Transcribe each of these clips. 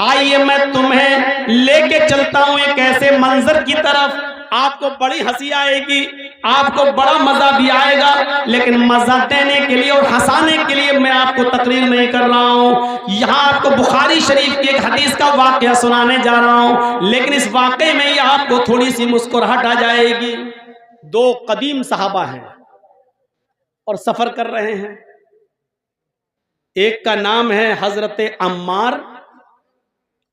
आइए मैं तुम्हें लेके चलता हूं एक ऐसे मंजर की तरफ, आपको बड़ी हंसी आएगी, आपको बड़ा मजा भी आएगा, लेकिन मजा देने के लिए और हंसाने के लिए मैं आपको तकरीर नहीं कर रहा हूं। यहां आपको बुखारी शरीफ की एक हदीस का वाकया सुनाने जा रहा हूं, लेकिन इस वाकये में ही आपको थोड़ी सी मुस्कुराहट आ जाएगी। दो कदीम सहाबा हैं और सफर कर रहे हैं। एक का नाम है हजरत अम्मार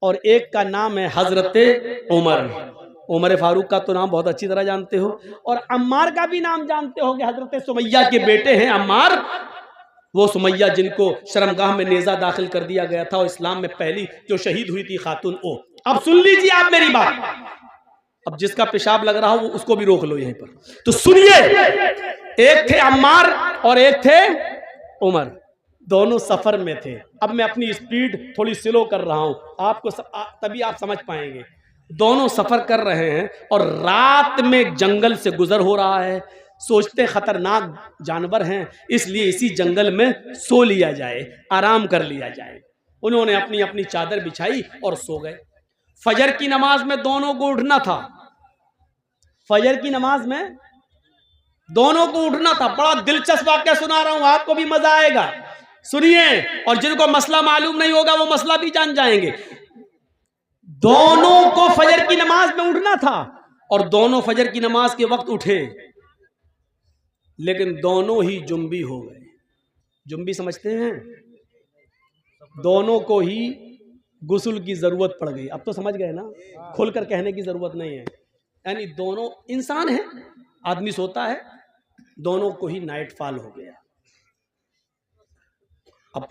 और एक का नाम है हजरत उमर। उमर फारूक का तो नाम बहुत अच्छी तरह जानते हो, और अम्मार का भी नाम जानते हो कि हजरत सुमैया के बेटे हैं अम्मार। वो सुमैया जिनको शर्मगाह में नेजा दाखिल कर दिया गया था और इस्लाम में पहली जो शहीद हुई थी खातून वो। अब सुन लीजिए आप मेरी बात, अब जिसका पेशाब लग रहा हो उसको भी रोक लो यहीं पर। तो सुनिए, एक थे अम्मार और एक थे उमर, दोनों सफर में थे। अब मैं अपनी स्पीड थोड़ी स्लो कर रहा हूं, आपको तभी आप समझ पाएंगे। दोनों सफर कर रहे हैं और रात में जंगल से गुजर हो रहा है। सोचते खतरनाक जानवर हैं, इसलिए इसी जंगल में सो लिया जाए, आराम कर लिया जाए। उन्होंने अपनी अपनी चादर बिछाई और सो गए। फजर की नमाज में दोनों को उठना था, फजर की नमाज में दोनों को उठना था। बड़ा दिलचस्प वाकया सुना रहा हूं, आपको भी मजा आएगा, सुनिए। और जिनको मसला मालूम नहीं होगा वो मसला भी जान जाएंगे। दोनों को फजर की नमाज में उठना था और दोनों फजर की नमाज के वक्त उठे, लेकिन दोनों ही जुम्बी हो गए। जुम्बी समझते हैं? दोनों को ही गुस्ल की जरूरत पड़ गई। अब तो समझ गए ना, खुलकर कहने की जरूरत नहीं है। यानी दोनों इंसान हैं, आदमी सोता है, दोनों को ही नाइट फॉल हो गया। अब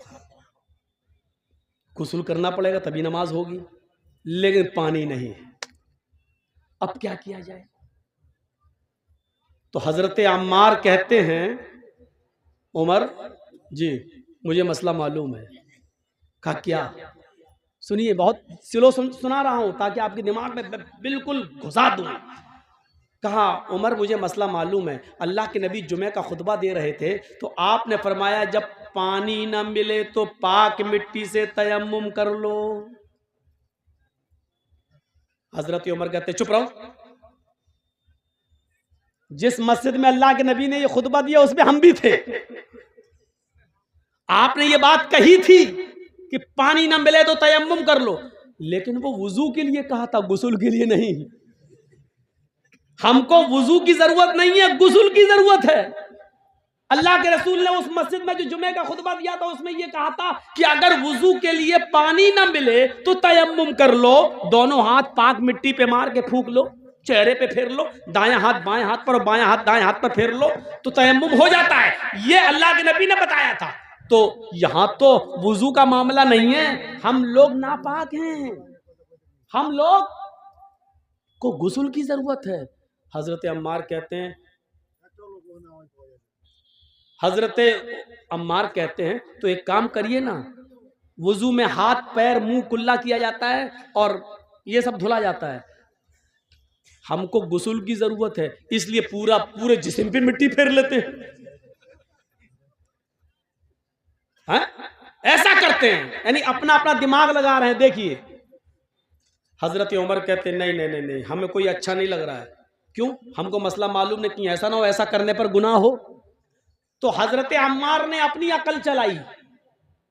गुस्ल करना पड़ेगा तभी नमाज होगी, लेकिन पानी नहीं है। अब क्या किया जाए? तो हजरत अम्मार कहते हैं, उमर जी मुझे मसला मालूम है। कहा क्या? सुनिए, बहुत स्लो सुना रहा हूं ताकि आपके दिमाग में बिल्कुल घुसा दूं। कहा, उमर मुझे मसला मालूम है। अल्लाह के नबी जुमे का खुतबा दे रहे थे तो आपने फरमाया जब पानी ना मिले तो पाक मिट्टी से तयम्मुम कर लो। हजरत उमर कहते चुप रहो, जिस मस्जिद में अल्लाह के नबी ने ये खुतबा दिया उसमें हम भी थे। आपने ये बात कही थी कि पानी ना मिले तो तयम्मुम कर लो, लेकिन वो वुजू के लिए कहा था, गुस्ल के लिए नहीं। हमको वुजू की जरूरत नहीं है, गुस्ल की जरूरत है। अल्लाह के रसूल ने उस मस्जिद में जो जुमे का खुतबा दिया था उसमें यह कहा था कि अगर वुजू के लिए पानी ना मिले तो तयम्मुम कर लो। दोनों हाथ पाक मिट्टी पे मार के फूंक लो, चेहरे पे फेर लो, दायां हाथ बाएं हाथ पर और बायां हाथ दाएं हाथ पर फेर लो तो तयम्मुम हो जाता है। ये अल्लाह के नबी ने बताया था। तो यहां तो वुजू का मामला नहीं है, हम लोग नापाक हैं, हम लोग को गुस्ल की जरूरत है। हजरत अम्मार कहते हैं, हजरत अम्मार कहते हैं तो एक काम करिए ना, वुजू में हाथ पैर मुंह कुल्ला किया जाता है और ये सब धुला जाता है। हमको गुस्ल की जरूरत है, इसलिए पूरे जिस्म पे मिट्टी फेर लेते हैं। हाँ? ऐसा करते हैं, यानी अपना अपना दिमाग लगा रहे हैं। देखिए हजरत उमर कहते हैं नहीं नहीं नहीं नहीं, हमें कोई अच्छा नहीं लग रहा है। क्यों? हमको मसला मालूम नहीं, कि ऐसा ना हो ऐसा करने पर गुनाह हो। तो हजरत अम्मार ने अपनी अकल चलाई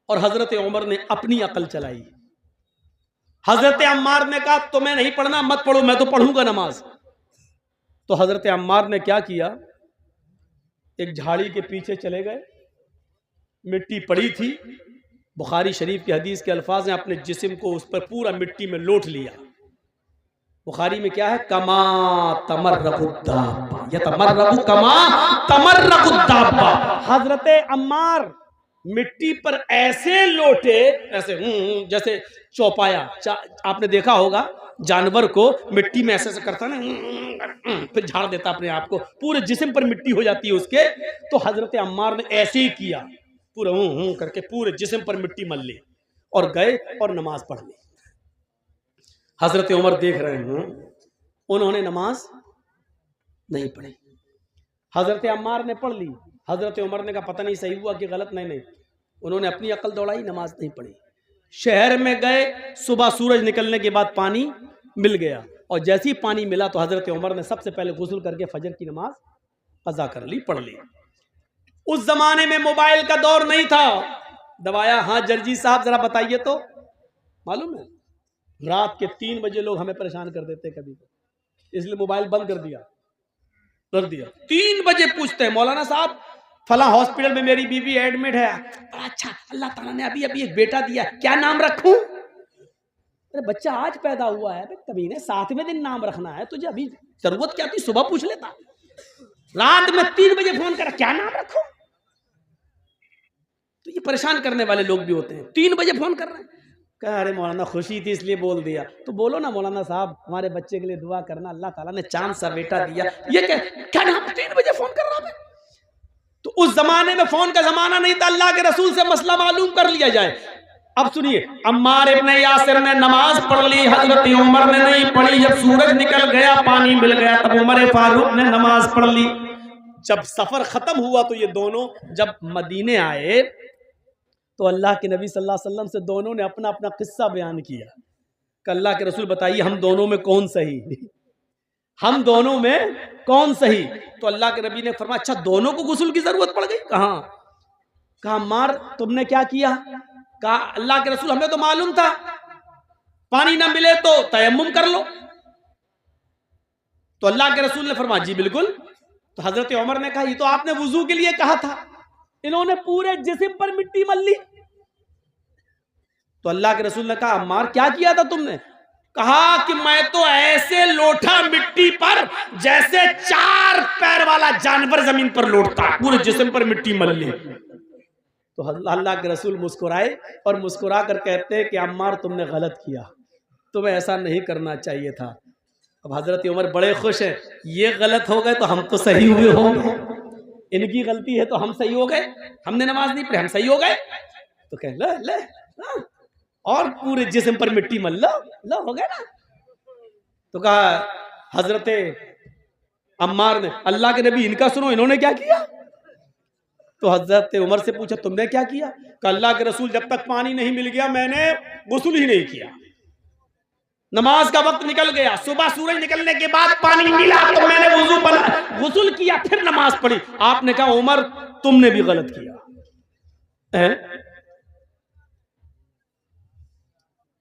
और हजरत उमर ने अपनी अकल चलाई। हजरत अम्मार ने कहा तुम्हें नहीं पढ़ना मत पढ़ो, मैं तो पढ़ूंगा नमाज। तो हजरत अम्मार ने क्या किया, एक झाड़ी के पीछे चले गए, मिट्टी पड़ी थी। बुखारी शरीफ की हदीस के अल्फाज हैं, अपने जिस्म को उस पर पूरा मिट्टी में लोट लिया। बुखारी में क्या है, कमा तमर्रकुद्दाब्बा यतमर्रकु कमा तमर्रकुद्दाब्बा। हजरत अम्मार मिट्टी पर ऐसे लोटे, ऐसे जैसे चौपाया, आपने देखा होगा जानवर को मिट्टी में ऐसे करता ना, फिर झाड़ देता अपने आप को, पूरे जिस्म पर मिट्टी हो जाती है उसके। तो हजरत अम्मार ने ऐसे ही किया, पूरा करके पूरे जिस्म पर मिट्टी मल ली और गए और नमाज पढ़ ली। हजरत उमर देख रहे हैं, उन्होंने नमाज नहीं पढ़ी, हजरत अम्मार ने पढ़ ली। हजरत उमर ने कहा पता नहीं सही हुआ कि गलत। नहीं, उन्होंने अपनी अकल दौड़ाई, नमाज नहीं पढ़ी। शहर में गए, सुबह सूरज निकलने के बाद पानी मिल गया, और जैसे ही पानी मिला तो हजरत उमर ने सबसे पहले गुस्ल करके फजर की नमाज कज़ा कर ली, पढ़ ली। उस जमाने में मोबाइल का दौर नहीं था। दबाया, हाँ जर्जी साहब जरा बताइए तो। मालूम है रात के 3 बजे लोग हमें परेशान कर देते कभी, इसलिए मोबाइल बंद कर दिया, रख दिया। 3 बजे पूछते हैं, मौलाना साहब फला हॉस्पिटल में मेरी बीवी एडमिट है। अच्छा, अल्लाह ताला ने अभी अभी एक बेटा दिया, क्या नाम रखूं? अरे बच्चा आज पैदा हुआ है, कभी ने 7वें दिन नाम रखना है, तुझे अभी जरूरत क्या थी? सुबह पूछ लेता। रात में 3 बजे फोन करा, क्या नाम रखूं? तो ये परेशान करने वाले लोग भी होते हैं। 3 बजे फोन कर रहे हैं, कह अरे मौलाना खुशी थी इसलिए बोल दिया। तो बोलो ना मौलाना साहब हमारे बच्चे के लिए दुआ करना, अल्लाह ताला ने चांद सा बेटा दिया। ये क्या नाम? 3 बजे फोन कर रहा है। तो उस जमाने में फोन का जमाना नहीं था, अल्लाह के रसूल से मसला मालूम कर लिया जाए। अब सुनिए, अम्मार इब्ने यासिर ने नमाज पढ़ ली, हजरत उमर ने नहीं पढ़ी। जब सूरज निकल गया, पानी मिल गया, तब उमर फारूक ने नमाज पढ़ ली। जब सफर खत्म हुआ तो ये दोनों जब मदीने आए तो अल्लाह के नबी सल्लल्लाहु अलैहि वसल्लम से दोनों ने अपना अपना किस्सा बयान किया कि अल्लाह के रसूल बताइए हम दोनों में कौन सही, हम दोनों में कौन सही? तो अल्लाह के नबी ने फरमाया, अच्छा दोनों को गुस्ल की जरूरत पड़ गई? कहा मार तुमने क्या किया? कहा अल्लाह के रसूल हमें तो मालूम था पानी ना मिले तो तयम्मुम कर लो। तो अल्लाह के रसूल ने फरमाया जी बिल्कुल। तो हजरत उमर ने कहा ये तो आपने वुजू के लिए कहा था, इन्होंने पूरे जिस्म पर मिट्टी मल ली। तो अल्लाह के रसूल ने कहा अम्मार क्या किया था तुमने? कहा कि मैं तो ऐसे लोटा मिट्टी पर जैसे 4 पैर वाला जानवर जमीन पर लोटता, पूरे जिस्म पर मिट्टी मल ली। तो अल्लाह के रसूल मुस्कुराए और मुस्कुरा कर कहते हैं कि अम्मार तुमने गलत किया, तुम्हें ऐसा नहीं करना चाहिए था। अब हजरत उमर बड़े खुश हैं, ये गलत हो गए तो हम तो सही हुए होंगे, इनकी गलती है तो हम सही हो गए, हमने नमाज नहीं पढ़ी हम सही हो गए। तो कह ले ले और पूरे जिस्म पर मिट्टी मल लो हो गया ना। तो कहा हजरत अम्मार ने अल्लाह के नबी इनका सुनो, इन्होंने क्या किया? तो हजरत उमर से पूछा तुमने क्या किया? कहा अल्लाह के रसूल जब तक पानी नहीं मिल गया मैंने गुस्ल ही नहीं किया, नमाज का वक्त निकल गया, सुबह सूरज निकलने के बाद पानी मिला तो मैंने वुजू बना गुस्ल किया फिर नमाज पढ़ी। आपने कहा उमर तुमने भी गलत किया।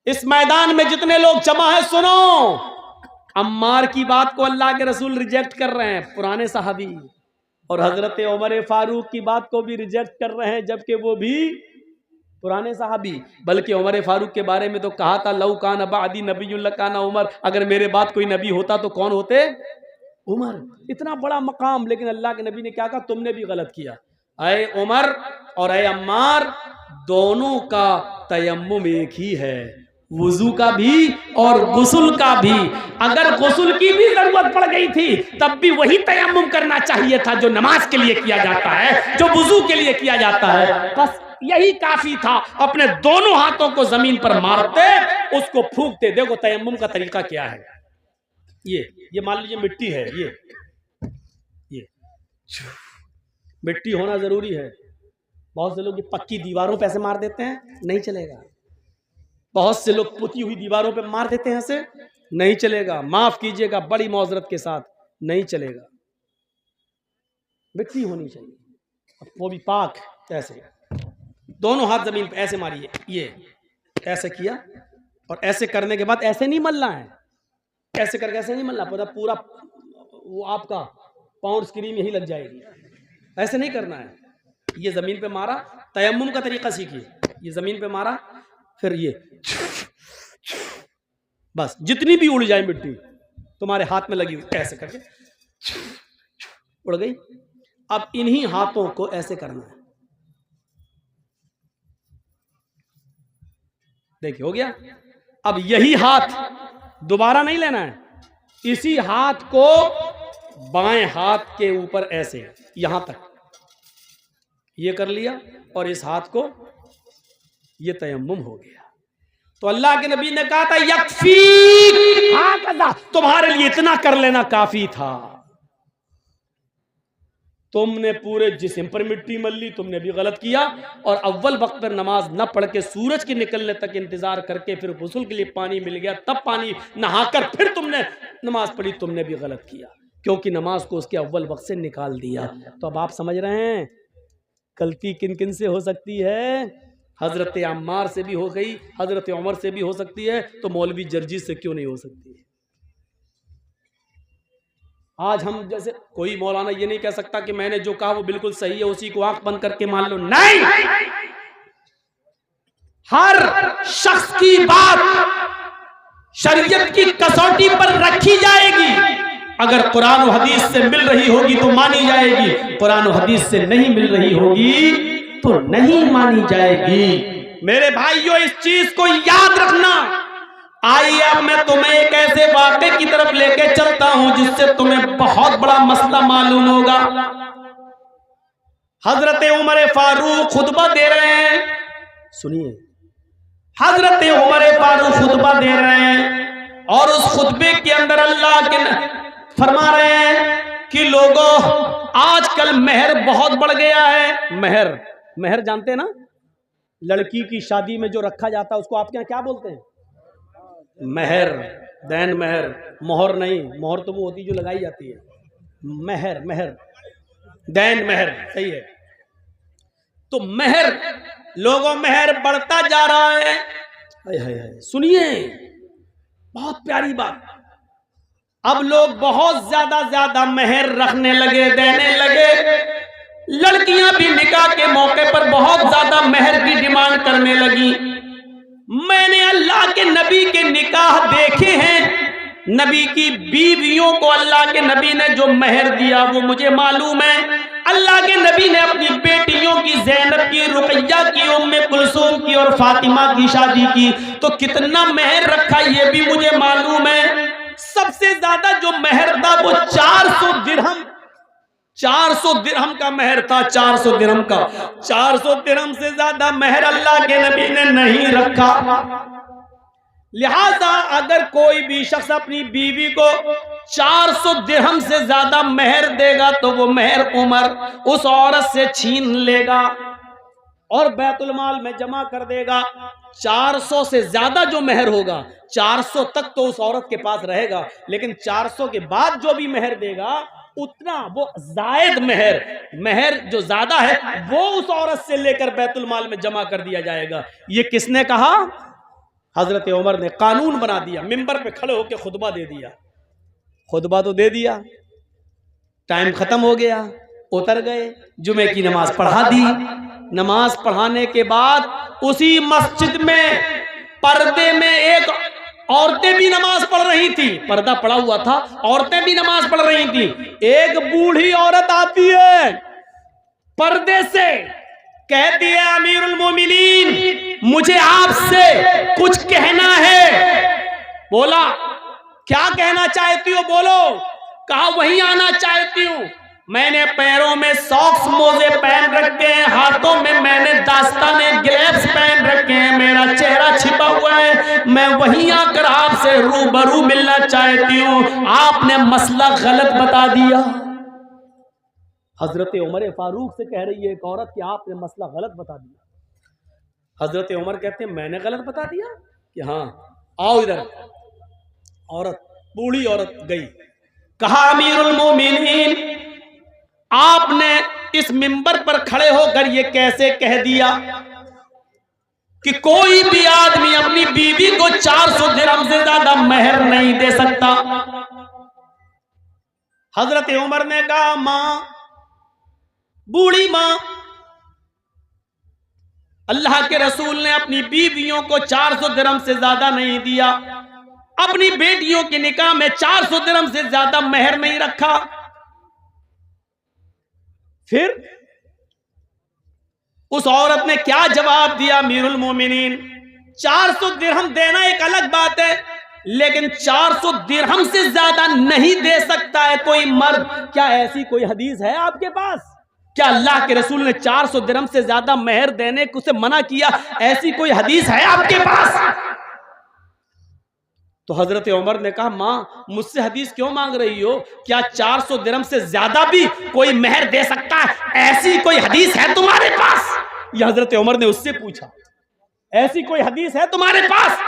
इस मैदान में जितने लोग जमा है सुनो, अम्मार की बात को अल्लाह के रसूल रिजेक्ट कर रहे हैं, पुराने सहाबी, और हजरत उमर फारूक की बात को भी रिजेक्ट कर रहे हैं जबकि वो भी पुराने सहाबी। बल्कि उमर फारूक के बारे में तो कहा था लौ कान बादी नबीयुन लकाना उमर, अगर मेरे बाद कोई नबी होता तो कौन होते? उमर। इतना बड़ा मकाम, लेकिन अल्लाह के नबी ने क्या कहा? तुमने भी गलत किया। अय उमर और अय अम्मार दोनों का तयम्मुम एक ही है, वुजू का भी और गुस्ल का भी। अगर गुस्ल की भी जरूरत पड़ गई थी तब भी वही तयम्मुम करना चाहिए था जो नमाज के लिए किया जाता है, जो वुजू के लिए किया जाता है। बस यही काफी था। अपने दोनों हाथों को जमीन पर मारते, उसको फूंकते। देखो तयम्मुम का तरीका क्या है। ये मान लीजिए मिट्टी है, ये मिट्टी होना जरूरी है। बहुत से लोग ये पक्की दीवारों पे ऐसे मार देते हैं, नहीं चलेगा। बहुत से लोग पुती हुई दीवारों पे मार देते हैं ऐसे, नहीं चलेगा। माफ कीजिएगा, बड़ी मौजरत के साथ नहीं चलेगा। मिट्टी होनी चाहिए, वो भी पाक। ऐसे दोनों हाथ जमीन पे ऐसे मारिए, ये ऐसे किया, और ऐसे करने के बाद ऐसे नहीं मलना है, ऐसे करके ऐसे नहीं मलना, पूरा वो आपका पाउंड स्क्रीन यही लग जाएगी। ऐसे नहीं करना है। ये जमीन पे मारा, तयम्मुम का तरीका सीखिए। ये जमीन पे मारा, फिर ये बस जितनी भी उड़ जाए मिट्टी तुम्हारे हाथ में लगी हुई, ऐसे करके उड़ गई। अब इन्हीं हाथों को ऐसे करना है। देखिए हो गया। अब यही हाथ दोबारा नहीं लेना है, इसी हाथ को बाएं हाथ के ऊपर ऐसे यहां तक ये कर लिया, और इस हाथ को ये तयम्मुम हो गया। तो अल्लाह के नबी ने कहा था यकफी, हाँ तुम्हारे लिए इतना कर लेना काफी था। तुमने पूरे जिस्म पर मिट्टी मल ली, तुमने भी गलत किया। और अव्वल वक्त पर नमाज न पढ़ के सूरज के निकलने तक इंतजार करके फिर गुस्ल के लिए पानी मिल गया, तब पानी नहाकर फिर तुमने नमाज पढ़ी, तुमने भी गलत किया, क्योंकि नमाज को उसके अव्वल वक्त से निकाल दिया। तो अब आप समझ रहे हैं गलती किन किन से हो सकती है? हजरत अम्मार से भी हो गई, हजरत उमर से भी हो सकती है, तो मौलवी जर्जी से क्यों नहीं हो सकती? आज हम जैसे कोई मौलाना ये नहीं कह सकता कि मैंने जो कहा वो बिल्कुल सही है, उसी को आंख बंद करके मान लो। नहीं, हर शख्स की बात शरीयत की कसौटी पर रखी जाएगी। अगर कुरान और हदीस से मिल रही होगी तो मानी जाएगी, कुरान और हदीस से नहीं मिल रही होगी तो नहीं मानी जाएगी। मेरे भाइयों, इस चीज को याद रखना। आइए अब मैं तुम्हें एक ऐसे वाक़े की तरफ लेके चलता हूं जिससे तुम्हें बहुत बड़ा मसला मालूम होगा। हजरत उमर फारूक खुतबा दे रहे हैं, सुनिए, हजरत उमर फारूक खुतबा दे रहे हैं और उस खुतबे के अंदर अल्लाह के फरमा रहे हैं कि लोगों, आजकल मेहर बहुत बढ़ गया है। मेहर, मेहर जानते हैं ना, लड़की की शादी में जो रखा जाता है उसको आपके यहाँ क्या बोलते हैं? मेहर, दैन मेहर, मोहर नहीं, मोहर तो वो होती जो लगाई जाती है, मेहर, मेहर, दैन मेहर, सही है। तो मेहर, लोगों मेहर बढ़ता जा रहा है। सुनिए, बहुत प्यारी बात, अब लोग बहुत ज्यादा मेहर रखने लगे, देने लगे। लड़कियां भी निकाह के मौके पर बहुत ज्यादा मेहर की डिमांड करने लगी। मैंने अल्लाह के नबी के निकाह देखे हैं, नबी की बीवियों को अल्लाह के नबी ने जो मेहर दिया वो मुझे मालूम है। अल्लाह के नबी ने अपनी बेटियों की, ज़ैनब की, रुकैया की, उम्मे कुलसूम की और फातिमा की शादी की तो कितना मेहर रखा ये भी मुझे मालूम है। सबसे ज्यादा जो मेहर था वो 400 दिरहम, 400 दिरहम का मेहर था, 400 दिरहम का। 400 दिरहम से ज्यादा मेहर अल्लाह के नबी ने नहीं रखा। लिहाजा अगर कोई भी शख्स अपनी बीवी को 400 दिरहम से ज्यादा मेहर देगा तो वो मेहर उमर उस औरत से छीन लेगा और बैतुल माल में जमा कर देगा। 400 से ज्यादा जो मेहर होगा, 400 तक तो उस औरत के पास रहेगा, लेकिन 400 के बाद जो भी मेहर देगा उतना वो जायद मेहर, मेहर जो ज्यादा है वो उस औरत से लेकर बैतुल माल में जमा कर दिया जाएगा। ये किसने कहा? हजरत उमर ने कानून बना दिया, मिंबर पे खड़े होकर खुतबा दे दिया। खुतबा तो दे दिया, टाइम खत्म हो गया, उतर गए, जुमे की नमाज पढ़ा दी। नमाज पढ़ाने के बाद उसी मस्जिद में पर्दे में एक औरतें भी नमाज पढ़ रही थी, पर्दा पड़ा हुआ था, औरतें भी नमाज पढ़ रही थी। एक बूढ़ी औरत आती है पर्दे से, कहती है अमीरुल मोमिनीन मुझे आपसे कुछ कहना है। बोला क्या कहना चाहती हो? बोलो। कहा वहीं आना चाहती हूं, मैंने पैरों में सॉक्स मोजे पहन रखे हैं, हाथों में मैंने दास्ताने ग्लव्स पहन रखे हैं, मेरा चेहरा छिपा हुआ है, मैं वहीं आकर आपसे रूबरू मिलना चाहती हूं, आपने मसला गलत बता दिया। हजरत उमर फारूक से कह रही है एक औरत कि आपने मसला गलत बता दिया। हजरत उमर कहते हैं मैंने गलत बता दिया? कि हाँ, आओ इधर। औरत, बूढ़ी औरत गई, कहा अमीरुल मोमिनीन आपने इस मिंबर पर खड़े होकर ये कैसे कह दिया कि कोई भी आदमी अपनी बीवी को 400 दिरहम से ज्यादा मेहर नहीं दे सकता? हजरत उमर ने कहा मां, बूढ़ी मां, अल्लाह के रसूल ने अपनी बीवियों को 400 दिरहम से ज्यादा नहीं दिया, अपनी बेटियों के निकाह में 400 दिरहम से ज्यादा मेहर नहीं रखा। फिर उस औरत ने क्या जवाब दिया? अमीरुल मोमिनीन 400 दिरहम देना एक अलग बात है, लेकिन 400 दिरहम से ज्यादा नहीं दे सकता है कोई मर्द। क्या ऐसी कोई हदीस है आपके पास? क्या अल्लाह के रसूल ने 400 दिरहम से ज्यादा मेहर देने को से मना किया? ऐसी कोई हदीस है आपके पास? तो हजरत उमर ने कहा, माँ मुझसे हदीस क्यों मांग रही हो? क्या 400 दिरहम से ज्यादा भी कोई मेहर दे सकता है? ऐसी कोई हदीस है तुम्हारे पास? यह हजरत उमर ने उससे पूछा, ऐसी कोई हदीस है तुम्हारे पास?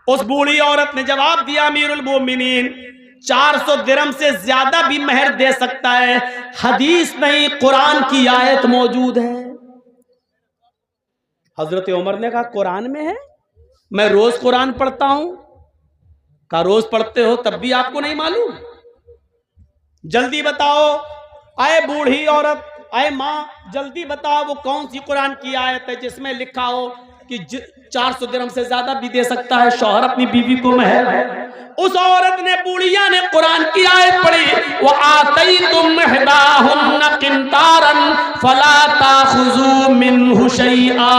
उस बूढ़ी औरत ने जवाब दिया, अमीरुल मोमिनीन 400 दिरहम से ज्यादा भी मेहर दे सकता है, हदीस नहीं कुरान की आयत मौजूद है। हजरत उमर ने कहा, कुरान में है? मैं रोज कुरान पढ़ता हूं। कहा, रोज पढ़ते हो तब भी आपको नहीं मालूम? जल्दी बताओ। आए बूढ़ी औरत, आए माँ, जल्दी बताओ वो कौन सी कुरान की आयत है जिसमें लिखा हो कि 400 दिरहम से ज्यादा भी दे सकता है शौहर अपनी बीवी को मेहर। उस औरत ने, बूढ़िया ने कुरान की आयत पढ़ी, वो आतैतुम इहदाहुन्ना किंतारन फला ताखुजू मिन्हु शैआ।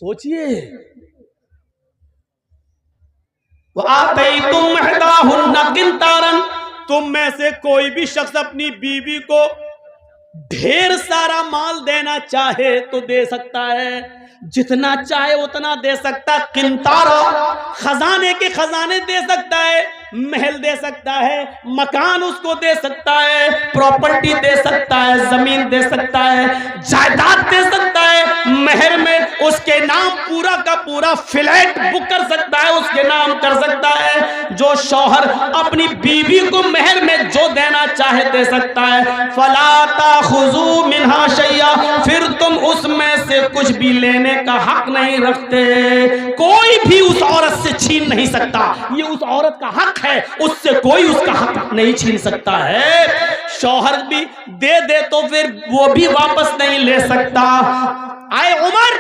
सोचिए, वो आतैतुम इहदाहुन्ना किंतारन, तुम में से कोई भी शख्स अपनी बीवी को ढेर सारा माल देना चाहे तो दे सकता है, जितना चाहे उतना दे सकता है। किंतारा, खजाने के खजाने दे सकता है, महल दे सकता है, मकान उसको दे सकता है, प्रॉपर्टी दे सकता है, जमीन दे सकता है, जायदाद दे सकता है। महर में उसके नाम पूरा का पूरा फ्लैट बुक कर सकता है, उसके नाम कर सकता है। जो शौहर अपनी बीवी को महर में जो देना चाहे दे सकता है। फला ताखुजू मिन्हा शैया, फिर तुम उसमें से कुछ भी लेने का हक नहीं रखते। कोई भी उस औरत से छीन नहीं सकता, ये उस औरत का हक है, उससे कोई उसका हक नहीं छीन सकता है। शौहर भी दे तो फिर वो भी वापस नहीं ले सकता। आए उमर,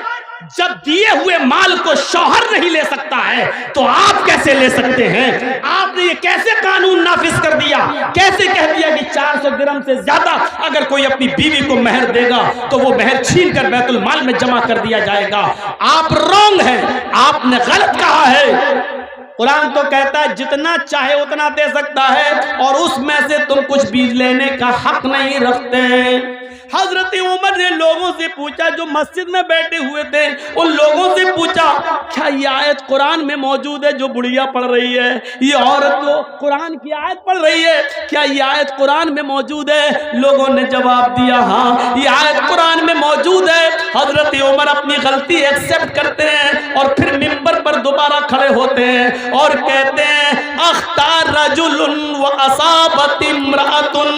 जब दिए हुए माल को शौहर नहीं ले सकता है तो आप कैसे ले सकते हैं? आपने ये कैसे कानून नाफिज कर दिया? कैसे कह दिया कि 400 दिरहम से ज्यादा अगर कोई अपनी बीवी को मेहर देगा तो वो मेहर छीन कर बैतुल माल में जमा कर दिया जाएगा? आप रॉन्ग हैं, आपने गलत कहा है। कुरान तो कहता है जितना चाहे उतना दे सकता है और उसमें से तुम कुछ भी लेने का हक नहीं रखते। हजरत उमर ने लोगों से पूछा, जो मस्जिद में बैठे हुए थे उन लोगों से पूछा, क्या ये आयत कुरान में मौजूद है जो बुढ़िया पढ़ रही है? ये औरत तो कुरान की आयत पढ़ रही है, क्या ये आयत कुरान में मौजूद है? लोगों ने जवाब दिया, हाँ ये आयत कुरान में मौजूद है। हजरत उमर अपनी गलती एक्सेप्ट करते हैं और फिर मिंबर पर दोबारा खड़े होते हैं और कहते हैं, अख्तार रजुलुन व असाबत इम्रातुन,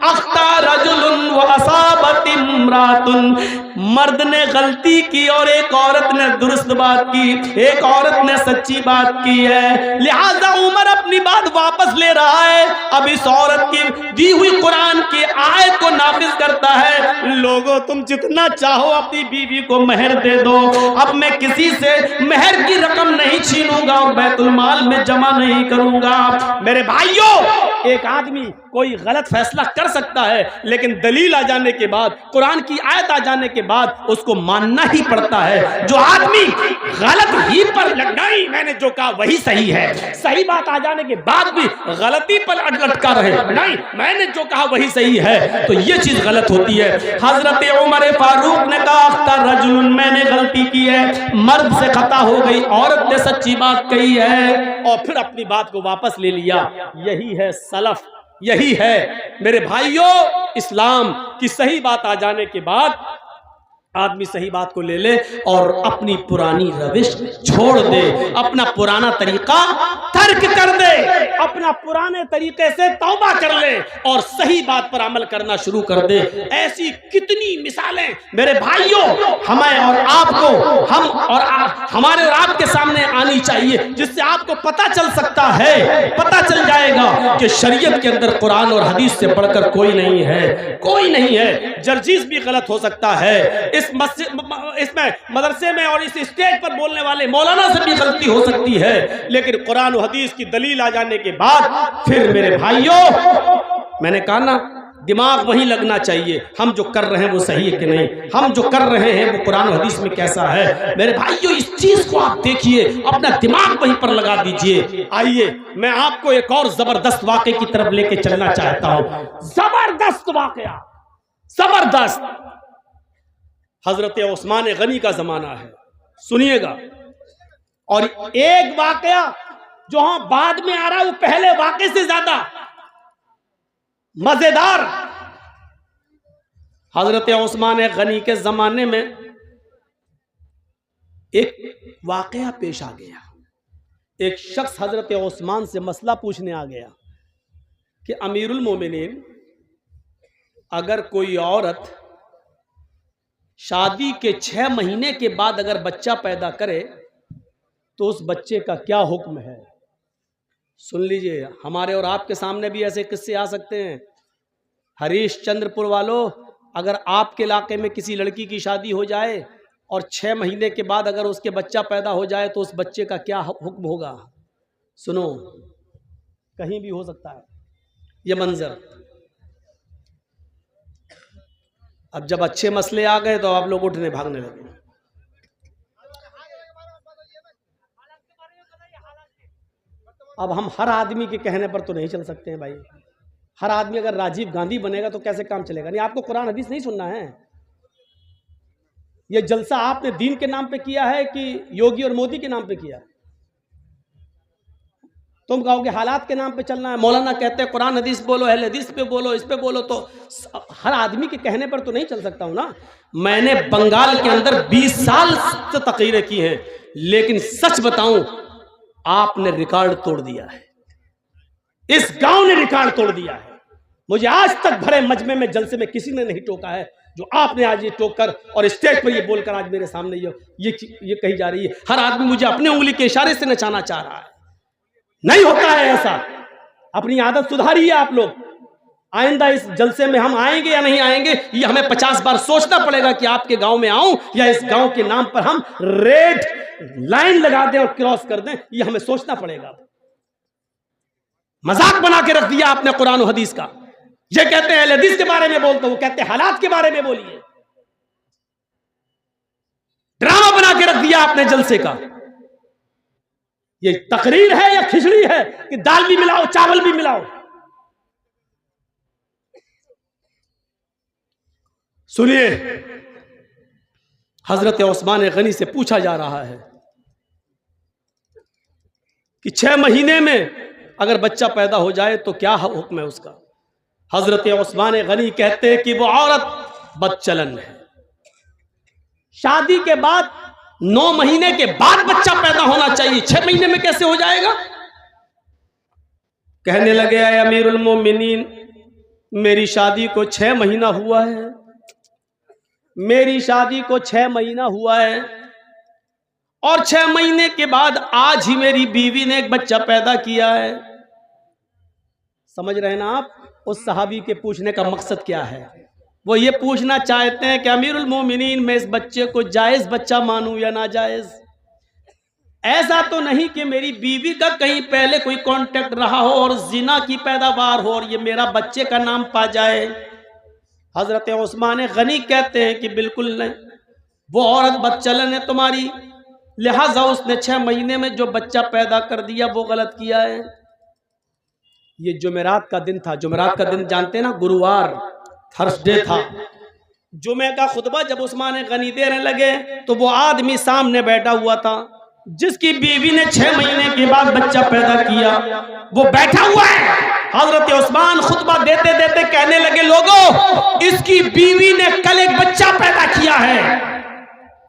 अख्तार रजुलुन व असाबत इम्रातुन। मर्द ने गलती की और एक औरत ने दुरुस्त बात की, एक औरत ने सच्ची बात की है, लिहाजा उमर अपनी बात वापस ले रहा है। अब इस औरत की दी हुई कुरान की आयत को नाफिज करता है। लोगों, तुम जितना चाहो अपनी बीवी को मेहर दे दो, अब मैं किसी से मेहर की रकम नहीं छीनूंगा और बैतुल माल में जमा नहीं करूंगा। मेरे भाइयों, एक आदमी कोई गलत फैसला कर सकता है, लेकिन दलील आ जाने के बाद, कुरान की आयत आ जाने के बाद उसको मानना ही पड़ता है। जो आदमी गलत ही पर नहीं, मैंने जो कहा वही सही है, सही बात आ जाने के बाद भी गलती पर लटका रहे, नहीं मैंने जो कहा वही सही है, तो ये चीज गलत होती है। हजरत उमर फारूक ने कहा, अख्तर रजुलन, मैंने गलती की है, मर्द से खता हो गई, औरत ने सच्ची बात कही है, और फिर अपनी बात को वापस ले लिया। यही है सलफ, यही है मेरे भाइयों। इस्लाम की सही बात आ जाने के बाद आदमी सही बात को ले ले और अपनी पुरानी रविश छोड़ दे, अपना पुराना तरीका तर्क कर दे, अपना पुराने तरीके से तौबा कर ले और सही बात पर अमल करना शुरू कर दे। ऐसी कितनी मिसालें मेरे भाइयों हमें और आपको, हम और हमारे और आपके सामने आनी चाहिए, जिससे आपको पता चल सकता है, पता चल जाएगा कि शरीयत के अंदर कुरान और हदीस से बढ़कर कोई नहीं है, कोई नहीं है। जर्जीस भी गलत हो सकता है, इस मस्जिद, इसमें मदरसे में और इस स्टेज पर बोलने वाले मौलाना से भी गलती हो सकती है, लेकिन कुरान और हदीस की दलील आ जाने के बाद फिर मेरे भाइयों, मैंने कहा ना, दिमाग वही लगना चाहिए, हम जो कर रहे हैं वो सही है कि नहीं, हम जो कर रहे हैं वो कुरान और हदीस में कैसा है। मेरे भाइयों, इस चीज को आप देखिए, अपना दिमाग वहीं पर लगा दीजिए। आइए मैं आपको एक और जबरदस्त वाकये की तरफ लेके चलना चाहता हूं। जबरदस्त वाकया, जबरदस्त। हजरत उस्मान गनी का जमाना है, सुनिएगा। और एक वाकया जो हम बाद में आ रहा है वो पहले वाकये से ज्यादा मजेदार। हजरत उस्मान गनी के जमाने में एक वाकया पेश आ गया। एक शख्स हजरत उस्मान से मसला पूछने आ गया कि अमीरुल मोमिनीन, अगर कोई औरत शादी के 6 महीने के बाद अगर बच्चा पैदा करे तो उस बच्चे का क्या हुक्म है? सुन लीजिए, हमारे और आपके सामने भी ऐसे किस्से आ सकते हैं। हरीशचंद्रपुर वालों, अगर आपके इलाके में किसी लड़की की शादी हो जाए और 6 महीने के बाद अगर उसके बच्चा पैदा हो जाए तो उस बच्चे का क्या हुक्म होगा? सुनो, कहीं भी हो सकता है ये मंजर। अब जब अच्छे मसले आ गए तो आप लोग उठने भागने लगे। अब हम हर आदमी के कहने पर तो नहीं चल सकते हैं भाई। हर आदमी अगर राजीव गांधी बनेगा तो कैसे काम चलेगा? नहीं, आपको कुरान हदीस नहीं सुनना है। ये जलसा आपने दीन के नाम पे किया है कि योगी और मोदी के नाम पे किया? तुम कहोगे हालात के नाम पे चलना है। मौलाना कहते हैं कुरान हदीस बोलो, अहले हदीस पे बोलो, इस पे बोलो, तो हर आदमी के कहने पर तो नहीं चल सकता हूं ना। मैंने बंगाल के अंदर 20 साल से तकरीरें की हैं, लेकिन सच बताऊं, आपने रिकॉर्ड तोड़ दिया है। इस गांव ने रिकॉर्ड तोड़ दिया है। मुझे आज तक भरे मजमे में जलसे में किसी ने नहीं टोका है जो आपने आज ये टोक कर और स्टेज पर ये बोलकर आज मेरे सामने ये कही जा रही है। हर आदमी मुझे अपने उंगली के इशारे से नचाना चाह रहा है। नहीं होता है ऐसा। अपनी आदत सुधारिए आप लोग। आइंदा इस जलसे में हम आएंगे या नहीं आएंगे, ये हमें 50 बार सोचना पड़ेगा कि आपके गांव में आऊं या इस गांव के नाम पर हम रेड लाइन लगा दें और क्रॉस कर दें, ये हमें सोचना पड़ेगा। मजाक बना के रख दिया आपने कुरान और हदीस का। ये कहते हैं हदीस के बारे में बोलते, वो कहते हैं हालात के बारे में बोलिए। ड्रामा बना के रख दिया आपने जलसे का। ये तकरीर है या खिचड़ी है कि दाल भी मिलाओ चावल भी मिलाओ? सुनिए, हजरत उस्मान गनी से पूछा जा रहा है कि 6 महीने में अगर बच्चा पैदा हो जाए तो क्या हुक्म है उसका? हजरत उस्मान गनी कहते हैं कि वो औरत बदचलन है। शादी के बाद 9 महीने के बाद बच्चा पैदा होना चाहिए, 6 महीने में कैसे हो जाएगा? कहने लगे, अमीरुल मोमिनीन, मेरी शादी को 6 महीना हुआ है, मेरी शादी को 6 महीना हुआ है और 6 महीने के बाद आज ही मेरी बीवी ने एक बच्चा पैदा किया है। समझ रहे हैं ना आप उस सहाबी के पूछने का मकसद क्या है? वो ये पूछना चाहते हैं कि अमीरुल मोमिनीन, मैं इस बच्चे को जायज बच्चा मानूं या नाजायज? ऐसा तो नहीं कि मेरी बीवी का कहीं पहले कोई कांटेक्ट रहा हो और जिना की पैदावार हो और ये मेरा बच्चे का नाम पा जाए? हजरत उस्मान गनी कहते हैं कि बिल्कुल नहीं, वो औरत बदचलन है तुम्हारी, लिहाजा उसने 6 महीने में जो बच्चा पैदा कर दिया वो गलत किया है। ये जुमेरात का दिन था। जुमेरात का दिन जानते हैं ना, गुरुवार, थर्सडे था। जुमे का खुतबा जब उस्मान गनी देने लगे तो वो आदमी सामने बैठा हुआ था जिसकी बीवी ने 6 महीने के बाद बच्चा पैदा किया, वो बैठा हुआ है। हजरत उस्मान खुतबा देते देते कहने लगे, लोगों, इसकी बीवी ने कल एक बच्चा पैदा किया है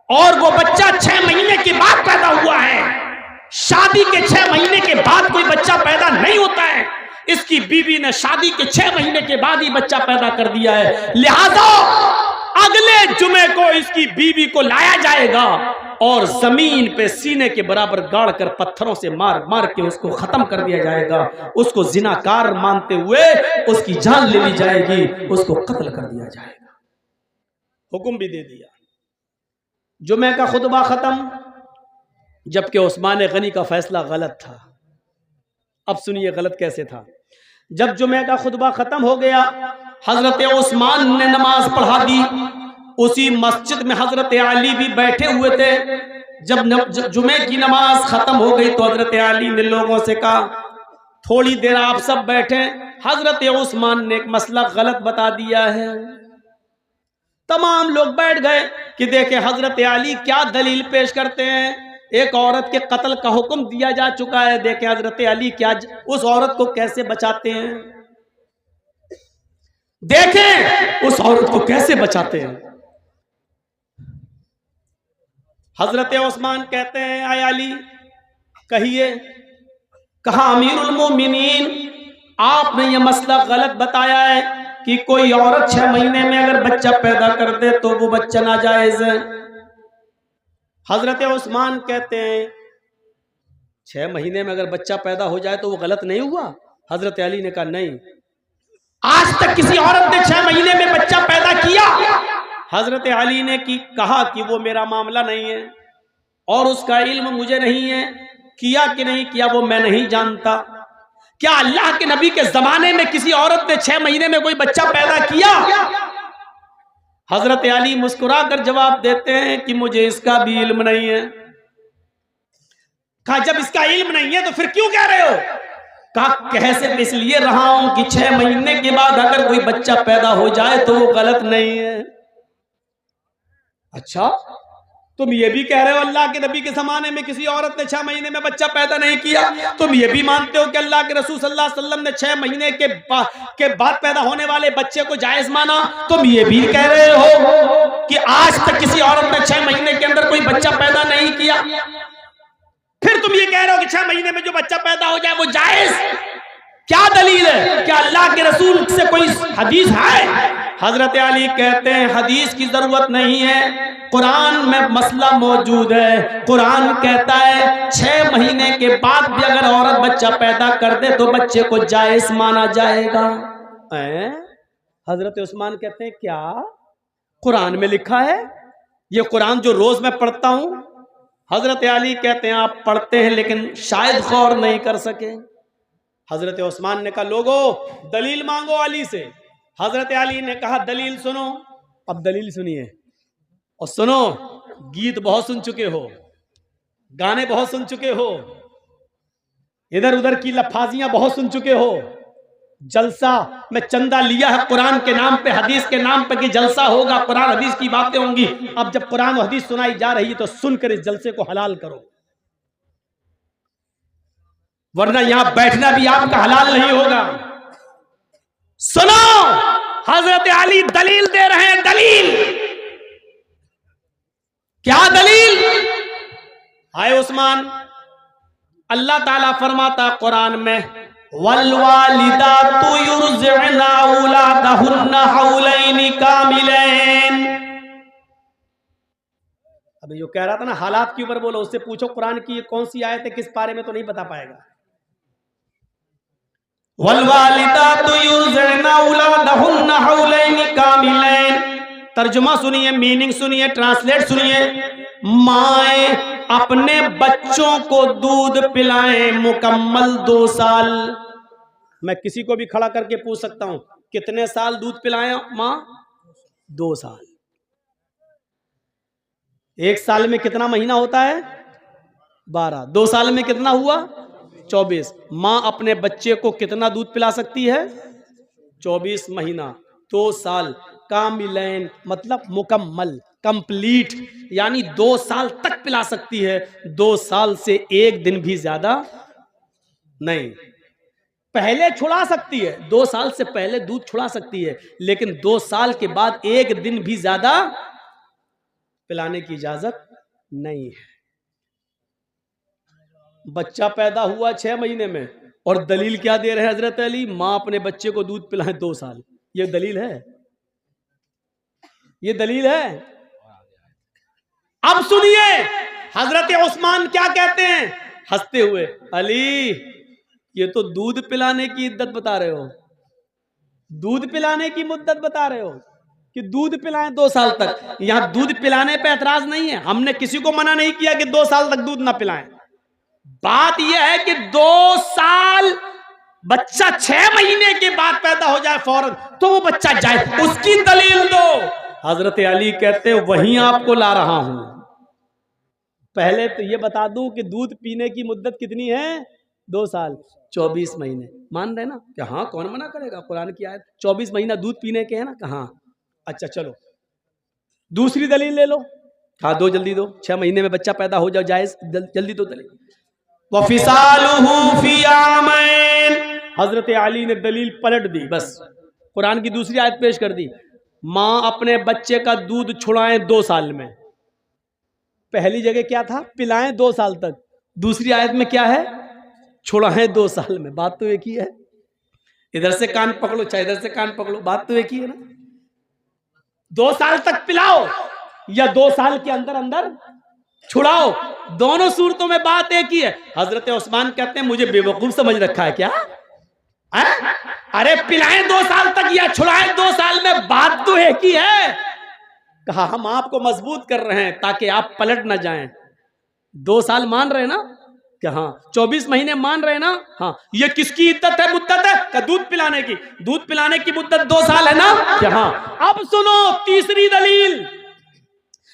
और वो बच्चा 6 महीने के बाद पैदा हुआ है। शादी के 6 महीने के बाद कोई बच्चा पैदा नहीं होता है। इसकी बीवी ने शादी के 6 महीने के बाद ही बच्चा पैदा कर दिया है। लिहाजा अगले जुमे को इसकी बीवी को लाया जाएगा और जमीन पे सीने के बराबर गाड़ कर पत्थरों से मार मार के उसको खत्म कर दिया जाएगा। उसको जिनाकार मानते हुए उसकी जान ले ली जाएगी, उसको कत्ल कर दिया जाएगा। हुक्म भी दे दिया। जुमे का खुतबा खत्म, जबकि उस्मान गनी का फैसला गलत था। अब सुनिए गलत कैसे था। जब जुमे का खुतबा खत्म हो गया, हजरत उस्मान ने नमाज पढ़ा दी। उसी मस्जिद में हजरत अली भी बैठे हुए थे। जब जुमे की नमाज खत्म हो गई तो हजरत अली ने लोगों से कहा, थोड़ी देर आप सब बैठे, हजरत उस्मान ने एक मसला गलत बता दिया है। तमाम लोग बैठ गए कि देखे हजरत अली क्या दलील पेश करते हैं। एक औरत के कत्ल का हुक्म दिया जा चुका है। देखें हजरत अली क्या उस औरत को कैसे बचाते हैं, देखें उस औरत को कैसे बचाते हैं। हजरत उस्मान कहते हैं, आय अली कहिए। कहा अमीरुल मोमिनीन, आपने ये मसला गलत बताया है कि कोई औरत 6 महीने में अगर बच्चा पैदा कर दे तो वो बच्चा नाजायज है। हजरत उस्मान कहते हैं 6 महीने में अगर बच्चा पैदा हो जाए तो वो गलत नहीं हुआ। हजरत अली ने कहा नहीं, आज तक किसी औरत ने 6 महीने में बच्चा पैदा किया? हजरत अली ने कहा कि वो मेरा मामला नहीं है और उसका इल्म मुझे नहीं है, किया कि नहीं किया वो मैं नहीं जानता। क्या अल्लाह के नबी के जमाने में किसी औरत ने 6 महीने में कोई बच्चा पैदा किया? हजरत अली मुस्कुरा कर जवाब देते हैं कि मुझे इसका भी इल्म नहीं है। कहा जब इसका इल्म नहीं है तो फिर क्यों कह रहे हो? कहा कह सिर्फ इसलिए रहा हूं कि 6 महीने के बाद अगर कोई बच्चा पैदा हो जाए तो वो गलत नहीं है। अच्छा, तुम ये भी कह रहे हो अल्लाह के नबी के जमाने में किसी औरत ने 6 महीने में बच्चा पैदा नहीं किया? तुम ये भी मानते हो कि अल्लाह के रसूल सल्लल्लाहु अलैहि वसल्लम ने 6 महीने के बाद पैदा होने वाले बच्चे को जायज माना? तुम ये भी कह रहे हो कि आज तक किसी औरत ने 6 महीने के अंदर कोई बच्चा पैदा नहीं किया? फिर तुम ये कह रहे हो कि 6 महीने में जो बच्चा पैदा हो जाए वो जायज? क्या दलील है? क्या अल्लाह के रसूल से कोई हदीस है? हजरत अली कहते हैं हदीस की जरूरत नहीं है, कुरान में मसला मौजूद है। कुरान कहता है 6 महीने के बाद भी अगर औरत बच्चा पैदा कर दे तो बच्चे को जायज माना जाएगा। हजरत उस्मान कहते हैं क्या कुरान में लिखा है? ये कुरान जो रोज मैं पढ़ता हूं। हजरत अली कहते हैं आप पढ़ते हैं लेकिन शायद गौर नहीं कर सके। हजरत उस्मान ने कहा लोगों दलील मांगो अली से। हजरत अली ने कहा दलील सुनो। अब दलील सुनिए और सुनो, गीत बहुत सुन चुके हो, गाने बहुत सुन चुके हो, इधर उधर की लफाजियां बहुत सुन चुके हो। जलसा में चंदा लिया है कुरान के नाम पे, हदीस के नाम पे कि जलसा होगा, कुरान हदीस की बातें होंगी। अब जब कुरान और हदीस सुनाई जा रही है तो सुनकर इस जलसे को हलाल करो, वरना यहां बैठना भी आपका हलाल नहीं होगा। सुनो, हजरत अली दलील दे रहे हैं। दलील क्या? दलील हाय उस्मान, अल्लाह ताला फरमाता कुरान में वल्वालिदातु युरज़िअना औलादहुन्ना हौलैनि कामिलैन। अभी जो कह रहा था ना हालात के ऊपर बोलो, उससे पूछो कुरान की ये कौन सी आयत है, किस पारे में, तो नहीं बता पाएगा। वल्वालिदातु युरज़िअना औलादहुन्ना हौलैनि कामिलैन। तर्जुमा सुनिए, मीनिंग सुनिए, ट्रांसलेट सुनिए। माए अपने बच्चों को दूध पिलाएं मुकम्मल 2 साल। मैं किसी को भी खड़ा करके पूछ सकता हूं कितने साल दूध पिलाएं मां? 2 साल। 1 साल में कितना महीना होता है? 12। 2 साल में कितना हुआ? 24। मां अपने बच्चे को कितना दूध पिला सकती है? 24 महीना, 2 साल। कामिलैन मतलब मुकम्मल, कंप्लीट, यानी 2 साल तक पिला सकती है। 2 साल से 1 दिन भी ज्यादा नहीं। पहले छुड़ा सकती है, 2 साल से पहले दूध छुड़ा सकती है, लेकिन 2 साल के बाद 1 दिन भी ज्यादा पिलाने की इजाजत नहीं है। बच्चा पैदा हुआ 6 महीने में और दलील क्या दे रहे हैं हजरत अली? मां अपने बच्चे को दूध पिलाए 2 साल। ये दलील है? ये दलील है? अब सुनिए हजरत उस्मान क्या कहते हैं हंसते हुए, अली ये तो दूध पिलाने की इद्दत बता रहे हो, दूध पिलाने की मुद्दत बता रहे हो कि दूध पिलाएं 2 साल तक। यहां दूध पिलाने पे एतराज नहीं है, हमने किसी को मना नहीं किया कि 2 साल तक दूध ना पिलाएं। बात यह है कि 2 साल, बच्चा 6 महीने के बाद पैदा हो जाए फौरन तो वो बच्चा जाए, उसकी दलील दो। हजरत अली कहते हैं वहीं आपको ला रहा हूं। पहले तो ये बता दूं कि दूध पीने की मुद्दत कितनी है? 2 साल, 24 महीने। मान रहे ना कि हाँ, कौन मना करेगा, कुरान की आयत 24 महीना दूध पीने के है ना। कहाँ? अच्छा चलो दूसरी दलील ले लो। हाँ दो, जल्दी दो, 6 महीने में बच्चा पैदा हो जाओ, जायज, जल्दी दो। वफिसालुहु फी आमैन, हजरत अली ने दलील पलट दी, बस कुरान की दूसरी आयत पेश कर दी। माँ अपने बच्चे का दूध छुड़ाएं 2 साल में। पहली जगह क्या था? पिलाएं 2 साल तक। दूसरी आयत में क्या है? छुड़ाएं 2 साल में। बात तो एक ही है। इधर से कान पकड़ो चाहे इधर से कान पकड़ो, बात तो एक ही है ना। 2 साल तक पिलाओ या 2 साल के अंदर अंदर छुड़ाओ, दोनों सूरतों में बात एक ही है। हजरत उस्मान कहते हैं मुझे बेवकूफ समझ रखा है क्या? अरे पिलाएं 2 साल तक या छुड़ाएं 2 साल में, बात तो एक ही है। कहा हम आपको मजबूत कर रहे हैं ताकि आप पलट ना जाएं। 2 साल मान रहे ना? क्या हाँ 24 महीने मान रहे ना? हाँ। ये किसकी इद्दत है, मुद्दत है? क्या दूध पिलाने की? दूध पिलाने की मुद्दत 2 साल है ना? क्या हाँ। अब सुनो तीसरी दलील,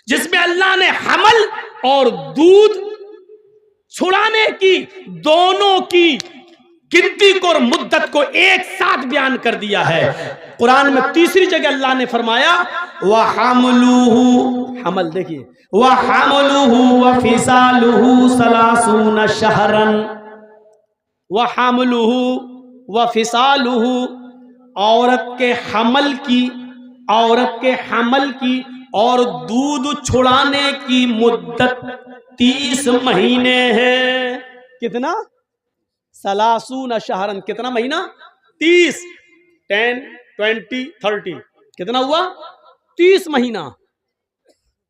जिसमें अल्लाह ने हमल और दूध छुड़ाने की दोनों की गिनती को और मुद्दत को एक साथ बयान कर दिया है। कुरान में तीसरी जगह अल्लाह ने फरमाया वहमलुहु, हमल देखिए, वहमलुहु वफिसालुहु सलासून शहरन, वहमलुहु वफिसालुहु, औरत के हमल की और दूध छुड़ाने की मुद्दत 30 महीने है। कितना? सलासून शहरन, कितना महीना? 30, 10, 20, 30, कितना हुआ? 30 महीना।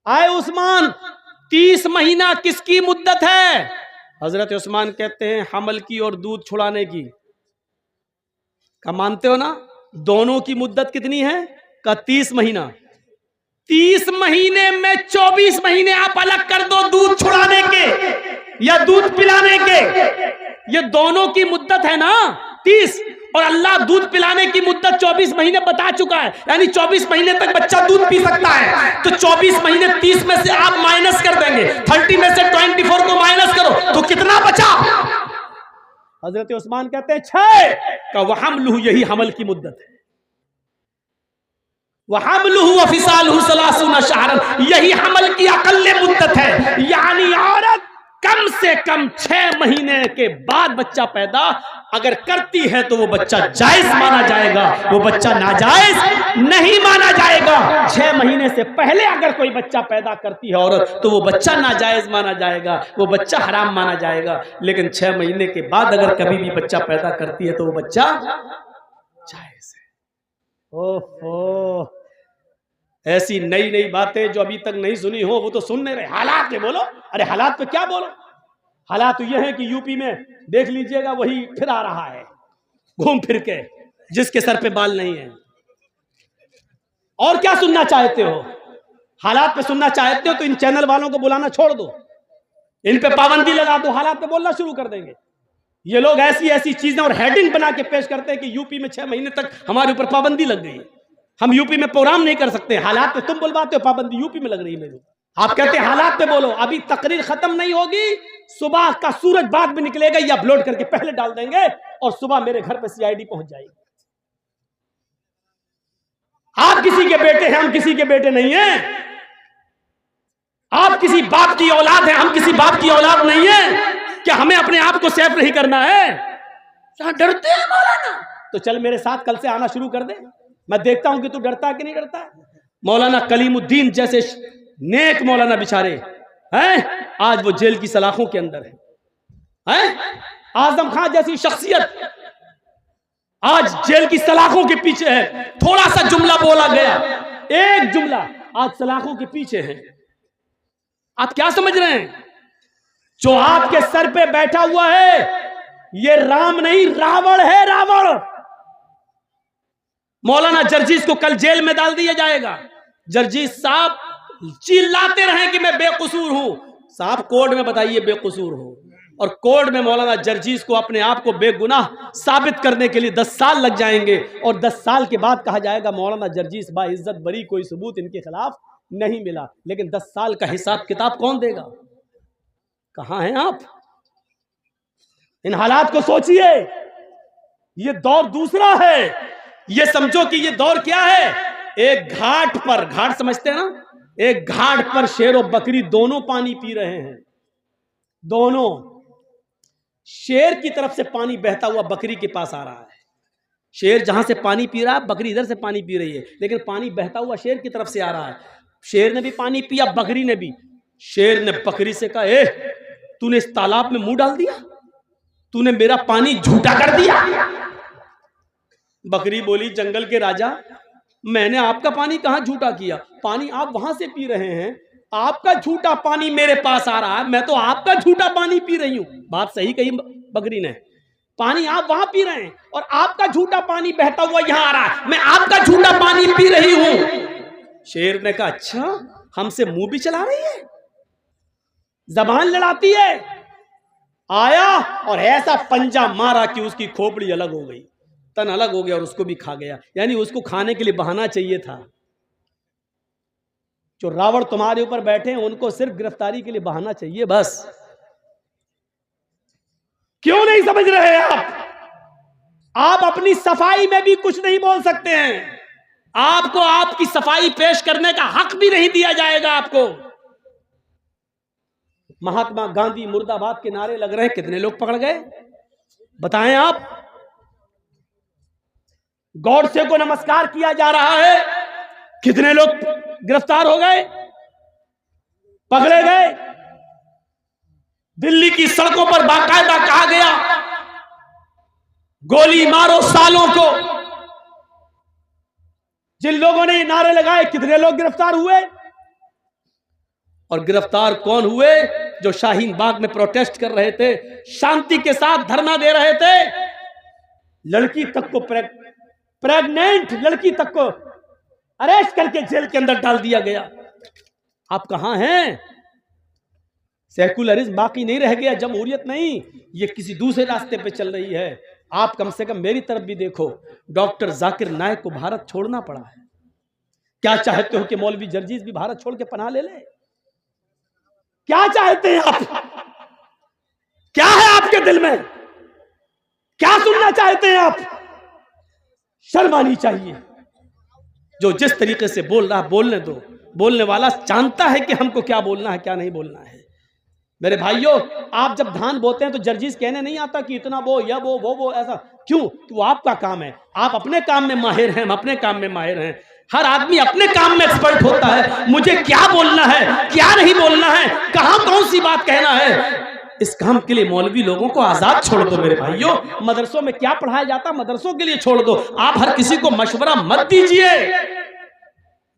आए उस्मान, 30 महीना किसकी मुद्दत है? हजरत उस्मान कहते हैं हमल की और दूध छुड़ाने की। क्या मानते हो ना? दोनों की मुद्दत कितनी है? का 30 महीना। 30 महीने में 24 महीने आप अलग कर दो दूध छुड़ाने के या दूध पिलाने के, ये दोनों की मुद्दत है ना 30, और अल्लाह दूध पिलाने की मुद्दत 24 महीने बता चुका है, यानी 24 महीने तक बच्चा दूध पी सकता है। तो 24 महीने 30 में से आप माइनस कर देंगे, 30 में से 24 को माइनस करो तो कितना बचा? हजरत उस्मान कहते हैं 6 का वहमलुहु, यही हमल की मुद्दत है। वहमलुहु वफिसालुहु सलासून शहरन, यही हमल की अकल्ले मुद्दत है, यानी औरत कम से कम 6 महीने के बाद बच्चा पैदा अगर करती है तो वो बच्चा जायज माना जाएगा, वो बच्चा नाजायज नहीं माना जाएगा। 6 महीने से पहले अगर कोई बच्चा पैदा करती है औरत तो वो बच्चा नाजायज माना जाएगा, वो बच्चा हराम माना जाएगा। लेकिन 6 महीने के बाद अगर कभी भी बच्चा पैदा करती है तो वो बच्चा जायज है। ओहो, ऐसी नई नई बातें जो अभी तक नहीं सुनी हो वो तो सुन नहीं रहे। हालात पे बोलो। अरे हालात पे क्या बोलो? हालात तो ये है कि यूपी में देख लीजिएगा वही फिर आ रहा है घूम फिर के, जिसके सर पे बाल नहीं है। और क्या सुनना चाहते हो? हालात पे सुनना चाहते हो तो इन चैनल वालों को बुलाना छोड़ दो, इन पे पाबंदी लगा दो, हालात पे बोलना शुरू कर देंगे। ये लोग ऐसी ऐसी चीजें और हेडिंग बना के पेश करते हैं कि यूपी में 6 महीने तक हमारे ऊपर पाबंदी लग गई है, हम यूपी में प्रोग्राम नहीं कर सकते। हालात पे तुम बुलवाते हो, पाबंदी यूपी में लग रही है मेरे। आप कहते हैं हालात पे बोलो, अभी तकरीर खत्म नहीं होगी, सुबह का सूरज बाद में निकलेगा, या अपलोड करके पहले डाल देंगे और सुबह मेरे घर पे सीआईडी पहुंच जाएगी। आप किसी के बेटे हैं, हम किसी के बेटे नहीं हैं। आप किसी बाप की औलाद है, हम किसी बाप की औलाद नहीं है। क्या हमें अपने आप को सेफ नहीं करना है? डरते हैं मौलाना? तो चल मेरे साथ कल से आना शुरू कर दे, मैं देखता हूं कि तू डरता है कि नहीं डरता है। मौलाना कलीमुद्दीन जैसे नेक मौलाना बेचारे हैं, आज वो जेल की सलाखों के अंदर है। आजम खान जैसी शख्सियत आज जेल की सलाखों के पीछे है। थोड़ा सा जुमला बोला गया, एक जुमला, आज सलाखों के पीछे है। आप क्या समझ रहे हैं? जो आपके सर पे बैठा हुआ है ये राम नहीं रावण है, रावण। मौलाना जर्जीस को कल जेल में डाल दिया जाएगा। जर्जीस साहब चिल्लाते रहे कि मैं बेकसूर हूं। साहब कोर्ट में बताइए बेकसूर हो, और कोर्ट में मौलाना जर्जीस को अपने आप को बेगुनाह साबित करने के लिए 10 साल लग जाएंगे, और 10 साल के बाद कहा जाएगा मौलाना जर्जीस बाइज्जत बरी, कोई सबूत इनके खिलाफ नहीं मिला। लेकिन 10 साल का हिसाब किताब कौन देगा? कहां हैं आप? इन हालात को सोचिए। ये दौर दूसरा है। ये समझो कि ये दौर क्या है, एक घाट पर, घाट समझते हैं ना, एक घाट पर शेर और बकरी दोनों पानी पी रहे हैं। दोनों, शेर की तरफ से पानी बहता हुआ बकरी के पास आ रहा है। शेर जहां से पानी पी रहा है, बकरी इधर से पानी पी रही है, लेकिन पानी बहता हुआ शेर की तरफ से आ रहा है। शेर ने भी पानी पिया, बकरी ने भी। शेर ने बकरी से कहा, ए, तूने इस तालाब में मुंह डाल दिया, तूने मेरा पानी झूठा कर दिया। बकरी बोली, जंगल के राजा, मैंने आपका पानी कहां झूठा किया? पानी आप वहां से पी रहे हैं, आपका झूठा पानी मेरे पास आ रहा है, मैं तो आपका झूठा पानी पी रही हूं। बात सही कही बकरी ने। पानी आप वहां पी रहे हैं और आपका झूठा पानी बहता हुआ यहां आ रहा है, मैं आपका झूठा पानी पी रही हूं। शेर ने कहा, अच्छा, हमसे मुंह भी चला रही है, जबान लड़ाती है। आया और ऐसा पंजा मारा कि उसकी खोपड़ी अलग हो गई, तन अलग हो गया और उसको भी खा गया। यानी उसको खाने के लिए बहाना चाहिए था। जो रावण तुम्हारे ऊपर बैठे हैं, उनको सिर्फ गिरफ्तारी के लिए बहाना चाहिए, बस। क्यों नहीं समझ रहे आप अपनी सफाई में भी कुछ नहीं बोल सकते हैं। आपको आपकी सफाई पेश करने का हक भी नहीं दिया जाएगा आपको। महात्मा गांधी मुर्दाबाद के नारे लग रहे हैं, कितने लोग पकड़ गए बताएं आप? गॉडसे को नमस्कार किया जा रहा है, कितने लोग गिरफ्तार हो गए, पकड़े गए? दिल्ली की सड़कों पर बाकायदा कहा गया, गोली मारो सालों को। जिन लोगों ने ये नारे लगाए, कितने लोग गिरफ्तार हुए? और गिरफ्तार कौन हुए? जो शाहीन बाग में प्रोटेस्ट कर रहे थे, शांति के साथ धरना दे रहे थे। लड़की तक को, प्रेग्नेंट लड़की तक को अरेस्ट करके जेल के अंदर डाल दिया गया। आप कहां हैं? सेकुलरिज्म बाकी नहीं रह गया, जमहूरियत नहीं, ये किसी दूसरे रास्ते पे चल रही है। आप कम से कम मेरी तरफ भी देखो। डॉक्टर जाकिर नायक को भारत छोड़ना पड़ा है। क्या चाहते हो कि मौलवी जर्जीस भी भारत छोड़ के पनाह ले ले? क्या चाहते हैं आप? क्या है आपके दिल में? क्या सुनना चाहते हैं आप? शर्म आनी चाहिए। जो जिस तरीके से बोल रहा, बोलने दो। बोलने वाला जानता है कि हमको क्या बोलना है, क्या नहीं बोलना है। मेरे भाइयों, आप जब धान बोते हैं तो जर्जीस कहने नहीं आता कि इतना बो, या वो ऐसा क्यों? तो आपका काम है, आप अपने काम में माहिर हैं, हम अपने काम में माहिर हैं। हर आदमी अपने काम में एक्सपर्ट होता है। मुझे क्या बोलना है, क्या नहीं बोलना है, कहां कौन सी बात कहना है, इस काम के लिए मौलवी लोगों को आजाद छोड़ दो। मेरे भाइयों, मदरसों में क्या पढ़ाया जाता, मदरसों के लिए छोड़ दो। आप हर किसी को मशवरा मत दीजिए।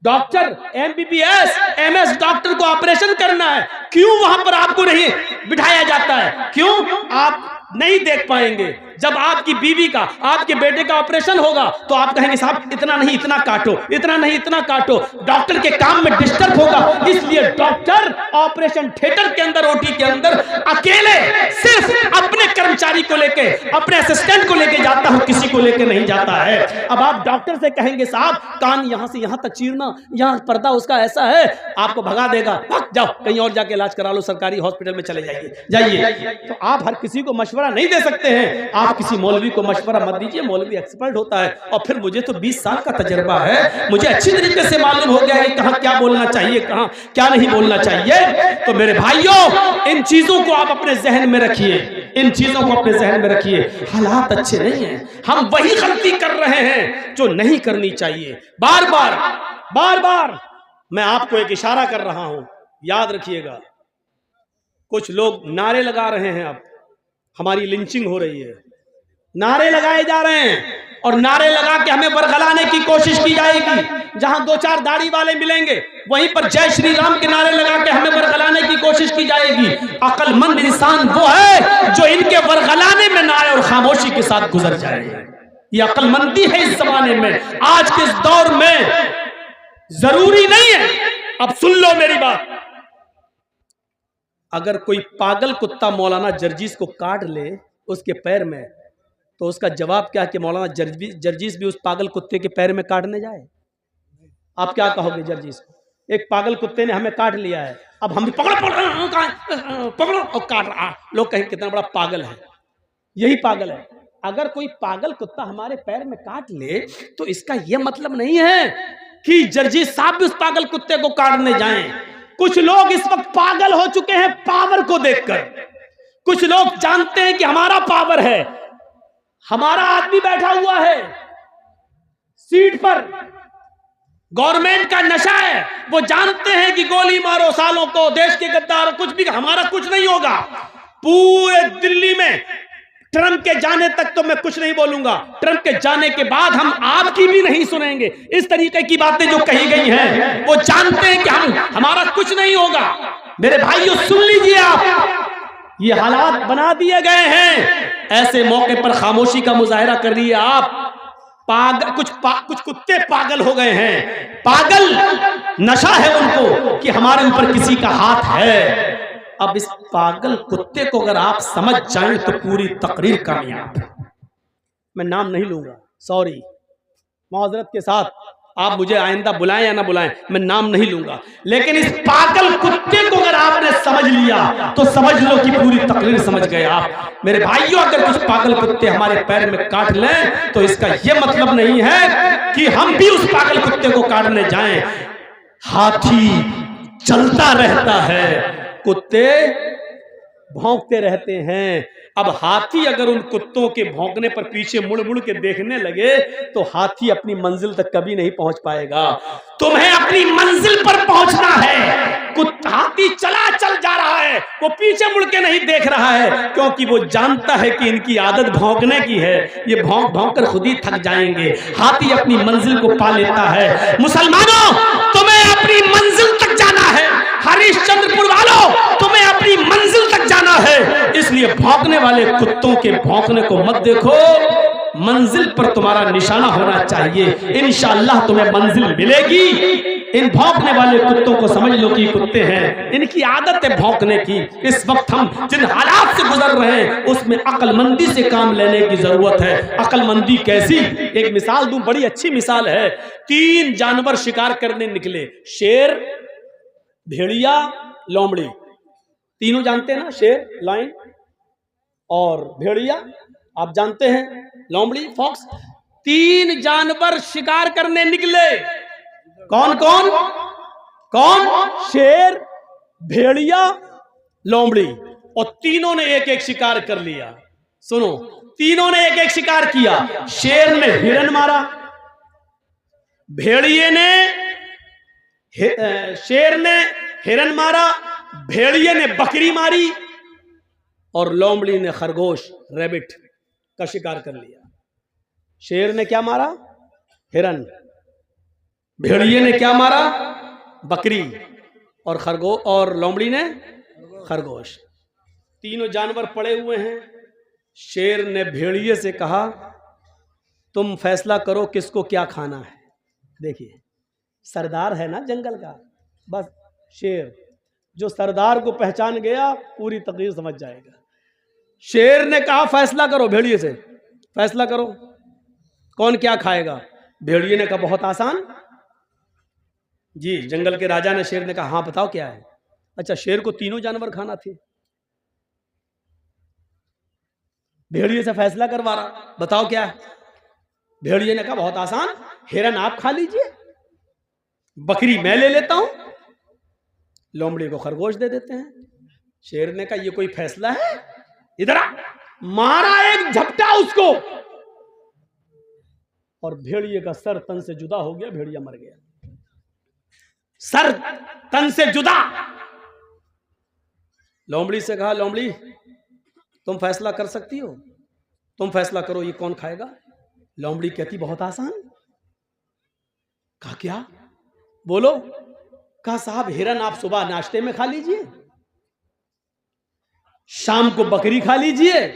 डॉक्टर, MBBS, MS डॉक्टर को ऑपरेशन करना है, क्यों वहां पर आपको नहीं बिठाया जाता है? क्यों? आप नहीं देख पाएंगे। जब आपकी बीवी का, आपके बेटे का ऑपरेशन होगा तो आप कहेंगे, साहब इतना नहीं इतना काटो, इतना नहीं इतना काटो। डॉक्टर के काम में डिस्टर्ब होगा, इसलिए डॉक्टर ऑपरेशन थिएटर के अंदर, OT के अंदर अकेले सिर्फ अपने कर्मचारी को लेके, अपने असिस्टेंट को लेके जाता हूं, किसी को लेके नहीं जाता है। अब आप डॉक्टर से कहेंगे, साहब कान यहां से यहां तक चीरना, यहां पर्दा उसका ऐसा है, आपको भगा देगा, भाग जाओ कहीं और जाके इलाज करा लो, सरकारी हॉस्पिटल में चले जाइए। तो आप हर किसी को मशवरा नहीं दे सकते हैं। आप किसी मौलवी को मशवरा मत दीजिए, मौलवी एक्सपर्ट होता है। और फिर मुझे तो 20 साल का तजर्बा है, मुझे अच्छी तरीके से मालूम हो गया है कहां क्या बोलना चाहिए, कहां क्या नहीं बोलना चाहिए। तो मेरे भाइयों, इन चीजों को आप अपने जहन में रखिए, इन चीजों को अपने जहन में रखिए। हालात अच्छे नहीं हैं, हम वही गलती कर रहे हैं जो नहीं करनी चाहिए। बार बार मैं आपको एक इशारा कर रहा हूं, याद रखिएगा। कुछ लोग नारे लगा रहे हैं, अब हमारी लिंचिंग हो रही है, नारे लगाए जा रहे हैं और नारे लगा के हमें बरगलाने की कोशिश की जाएगी। जहां 2-4 दाढ़ी वाले मिलेंगे, वहीं पर जय श्री राम के नारे लगा के हमें बरगलाने की कोशिश की जाएगी। अक्लमंद इंसान वो है जो इनके बरगलाने में ना आए और खामोशी के साथ गुजर जाए। ये अक्लमंदी है इस जमाने में, आज के इस दौर में। जरूरी नहीं है, अब सुन लो मेरी बात, अगर कोई पागल कुत्ता मौलाना जर्जीस को काट ले उसके पैर में, तो उसका जवाब क्या कि मौलाना जर्जीस भी उस पागल कुत्ते के पैर में काटने जाए? आप क्या कहोगे जर्जीस को? एक पागल कुत्ते ने हमें काट लिया है, अब हम भी पकड़ो और काट रहा। लोग कहें कितना बड़ा पागल है, यही पागल है। अगर कोई पागल कुत्ता हमारे पैर में काट ले तो इसका यह मतलब नहीं है कि जर्जीस साहब भी उस पागल कुत्ते को काटने जाएं। कुछ लोग इस वक्त पागल हो चुके हैं पावर को देखकर। कुछ लोग जानते हैं कि हमारा पावर है, हमारा आदमी बैठा हुआ है सीट पर, गवर्नमेंट का नशा है, वो जानते हैं कि गोली मारो सालों को, देश के गद्दार, कुछ भी, हमारा कुछ नहीं होगा। पूरे दिल्ली में ट्रंप के जाने तक तो मैं कुछ नहीं बोलूंगा, ट्रंप के जाने के बाद हम आपकी भी नहीं सुनेंगे। इस तरीके की बातें जो कही गई हैं, वो जानते हैं कि हमारा कुछ नहीं होगा। मेरे भाइयों सुन लीजिए, आप ये हालात बना दिए गए हैं, ऐसे मौके पर खामोशी का मुजाहरा कर रही है आप। कुछ कुत्ते पागल हो गए हैं, पागल नशा है उनको कि हमारे ऊपर किसी का हाथ है। अब इस पागल कुत्ते को अगर आप समझ जाएं तो पूरी तकरीर कामयाब है। मैं नाम नहीं लूंगा, सॉरी, माजरत के साथ, आप मुझे आइंदा बुलाएं या ना बुलाएं, मैं नाम नहीं लूंगा। लेकिन इस पागल कुत्ते को अगर आपने समझ लिया तो समझ लो कि पूरी तकरीर समझ गए आप। मेरे भाइयों, अगर कुछ पागल कुत्ते हमारे पैर में काट लें तो इसका यह मतलब नहीं है कि हम भी उस पागल कुत्ते को काटने जाएं। हाथी चलता रहता है, कुत्ते भौंकते रहते हैं। अब हाथी अगर उन कुत्तों के भौंकने पर पीछे मुड़ मुड़ के देखने लगे तो हाथी अपनी मंजिल तक कभी नहीं पहुंच पाएगा। तुम्हें अपनी मंजिल पर पहुंचना है। हाथी चल जा रहा है, वो पीछे मुड़ के नहीं देख रहा है, क्योंकि वो जानता है कि इनकी आदत भौंकने की है, ये भौंक भौंक कर खुद ही थक जाएंगे। हाथी अपनी मंजिल को पा लेता है। मुसलमानों, तुम्हें अपनी मंजिल तक जाना है। हरिश्चंद्रपुर वालों, तुम्हें अपनी मंजिल तक जाना है, इसलिए भौंकने वाले कुत्तों के भौंकने को मत देखो। मंजिल पर तुम्हारा निशाना होना चाहिए, इंशाअल्लाह तुम्हें मंजिल मिलेगी। इन भौंकने वाले कुत्तों को समझ लो कि कुत्ते हैं, इनकी आदत है भौंकने की। इस वक्त हम जिन हालात से गुजर रहे हैं उसमें अक्लमंदी से काम लेने की जरूरत है। अक्लमंदी कैसी? एक मिसाल दूं, बड़ी अच्छी मिसाल है। 3 जानवर शिकार करने निकले, शेर, भेड़िया, लोमड़ी। तीनों जानते हैं ना, शेर, लायन और भेड़िया, आप जानते हैं, लोमड़ी, फॉक्स। 3 जानवर शिकार करने निकले। कौन कौन कौन? शेर, भेड़िया, लोमड़ी। और तीनों ने एक एक शिकार कर लिया। सुनो, तीनों ने एक एक शिकार किया। शेर ने हिरन मारा, भेड़िए ने शेर ने हिरन मारा, भेड़िए ने बकरी मारी और लोमड़ी ने खरगोश, रैबिट का शिकार कर लिया। शेर ने क्या मारा? हिरन। भेड़िए ने क्या मारा? बकरी। और लोमड़ी ने खरगोश। तीनों जानवर पड़े हुए हैं। शेर ने भेड़िए से कहा, तुम फैसला करो किसको क्या खाना है। देखिए, सरदार है ना जंगल का, बस शेर जो सरदार को पहचान गया पूरी तकदीर समझ जाएगा। शेर ने कहा, फैसला करो, भेड़िए से फैसला करो कौन क्या खाएगा। भेड़िए ने कहा, बहुत आसान जी। जंगल के राजा ने शेर ने कहा, हाँ बताओ क्या है। अच्छा, शेर को तीनों जानवर खाना थे। भेड़िए से फैसला करवा रहा, बताओ क्या है। भेड़िए ने कहा, बहुत आसान, हिरन आप खा लीजिए, बकरी मैं ले लेता हूं, लोमड़ी को खरगोश दे देते हैं। शेर ने कहा, ये कोई फैसला है? इधर आ। मारा एक झपटा उसको और भेड़िए का सर तन से जुदा हो गया, भेड़िया मर गया। सर तन से जुदा। लोमड़ी से कहा, लोमड़ी तुम फैसला कर सकती हो, तुम फैसला करो ये कौन खाएगा। लोमड़ी कहती, बहुत आसान। कहा क्या? बोलो। कहा, साहब हिरन आप सुबह नाश्ते में खा लीजिए, शाम को बकरी खा लीजिए,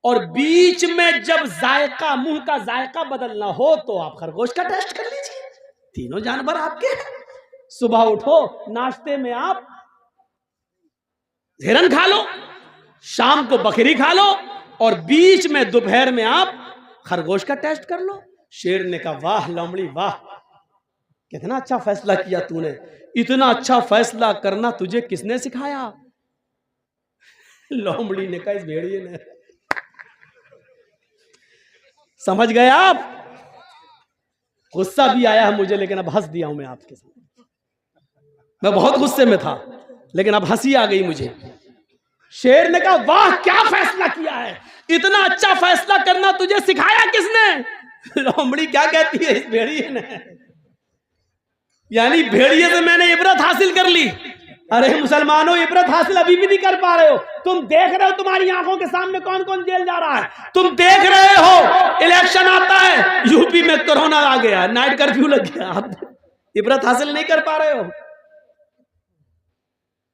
और बीच में जब जायका, मुंह का जायका बदलना हो तो आप खरगोश का टेस्ट कर लीजिए। तीनों जानवर आपके। सुबह उठो, नाश्ते में आप हिरन खा लो, शाम को बकरी खा लो, और बीच में दोपहर में आप खरगोश का टेस्ट कर लो। शेर ने कहा, वाह लोमड़ी वाह, कितना अच्छा फैसला किया तूने। इतना अच्छा फैसला करना तुझे किसने सिखाया? लोमड़ी ने कहा, इस भेड़िए ने। समझ गए आप? गुस्सा भी आया है मुझे, लेकिन अब हंस दिया हूं मैं आपके साथ। मैं बहुत गुस्से में था, लेकिन अब हंसी आ गई मुझे। शेर ने कहा, वाह क्या फैसला किया है, इतना अच्छा फैसला करना तुझे सिखाया किसने? लोमड़ी क्या कहती है इस भेड़िए ने, यानी भेड़िए से मैंने इबरत हासिल कर ली। अरे मुसलमानों, इबरत हासिल अभी भी नहीं कर पा रहे हो। तुम देख रहे हो तुम्हारी आंखों के सामने कौन कौन जेल जा रहा है, तुम देख रहे हो इलेक्शन आता है, यूपी में कोरोना आ गया, नाइट कर्फ्यू लग गया, आप इबरत हासिल नहीं कर पा रहे हो।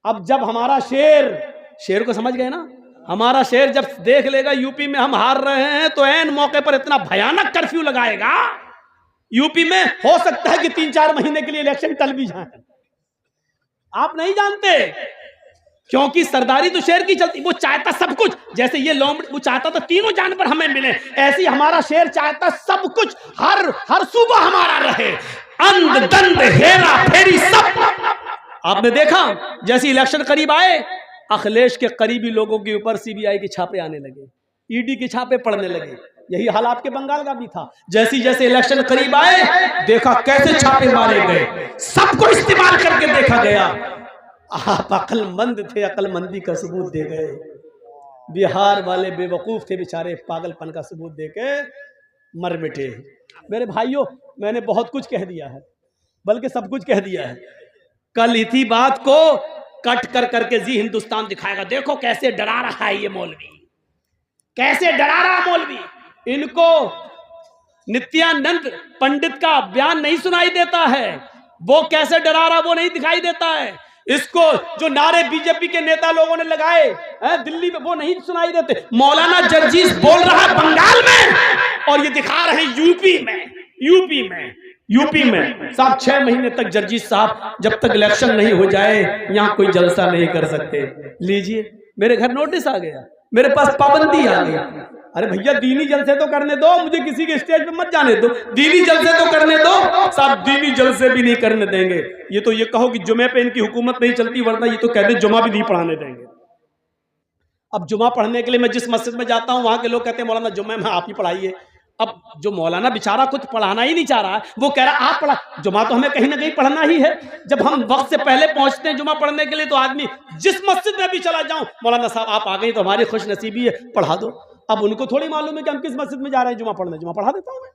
अब जब हमारा शेर को समझ गए ना, हमारा शेर जब देख लेगा यूपी में हम हार रहे हैं, तो ऐन मौके पर इतना भयानक कर्फ्यू लगाएगा, यूपी में हो सकता है कि 3-4 महीने के लिए इलेक्शन टल भी जाए। आप नहीं जानते, क्योंकि सरदारी तो शेर की चलती, वो चाहता सब कुछ। जैसे ये लोमड़ी, वो चाहता तो तीनों जानवर हमें मिले, ऐसे ही हमारा शेर चाहता सब कुछ हर सूबा हमारा रहे, अंध दंड हेरा फेरी सब। आपने देखा जैसे इलेक्शन करीब आए, अखिलेश के करीबी लोगों के ऊपर सीबीआई के छापे आने लगे, ईडी के छापे पड़ने लगे। यही हाल आपके बंगाल का भी था। जैसे जैसे इलेक्शन करीब आए, देखा कैसे छापे मारे गए, सबको इस्तेमाल करके देखा गया। आप अक्लमंद थे, अक्लमंदी का सबूत दे गए। बिहार वाले बेवकूफ थे बेचारे, पागलपन का सबूत दे के मर मिटे। मेरे भाइयों, मैंने बहुत कुछ कह दिया है, बल्कि सब कुछ कह दिया है। कल इसी बात को कट कर करके जी हिंदुस्तान दिखाएगा। देखो कैसे डरा रहा है ये मौलवी, कैसे डरा रहा मौलवी। इनको नित्यानंद पंडित का बयान नहीं सुनाई देता है, वो कैसे डरा रहा वो नहीं दिखाई देता है। इसको जो नारे बीजेपी के नेता लोगों ने लगाए हैं दिल्ली में, वो नहीं सुनाई देते। मौलाना जर्जीस बोल रहा है बंगाल में, और ये दिखा रहे हैं यूपी में। साहब 6 महीने तक जर्जीस साहब, जब तक इलेक्शन नहीं हो जाए यहाँ कोई जलसा नहीं कर सकते। लीजिए, मेरे घर नोटिस आ गया, मेरे पास पाबंदी आ गई। अरे भैया, दीनी जलसे तो करने दो, मुझे किसी के स्टेज पे मत जाने दो। दीनी जलसे तो करने दो। साहब दीनी जलसे भी नहीं करने देंगे। ये तो ये कहो कि जुमे पे इनकी हुकूमत नहीं चलती, वरना ये तो कहते जुमा भी नहीं पढ़ाने देंगे। अब जुमा पढ़ने के लिए मैं जिस मस्जिद में जाता हूँ, वहां के लोग कहते हैं मौलाना जुम्मे में आप ही पढ़ाइए। अब जो मौलाना बेचारा कुछ पढ़ाना ही नहीं चाह रहा है, वो कह रहा है आप पढ़ा। जुमा तो हमें कहीं ना कहीं पढ़ना ही है। जब हम वक्त से पहले पहुंचते हैं जुमा पढ़ने के लिए, तो आदमी जिस मस्जिद में भी चला जाऊं, मौलाना साहब आप आ गए तो हमारी खुश नसीबी है, पढ़ा दो। अब उनको थोड़ी मालूम है कि हम किस मस्जिद में जा रहे हैं जुमा पढ़ने। जुमा पढ़ा देता हूं मैं,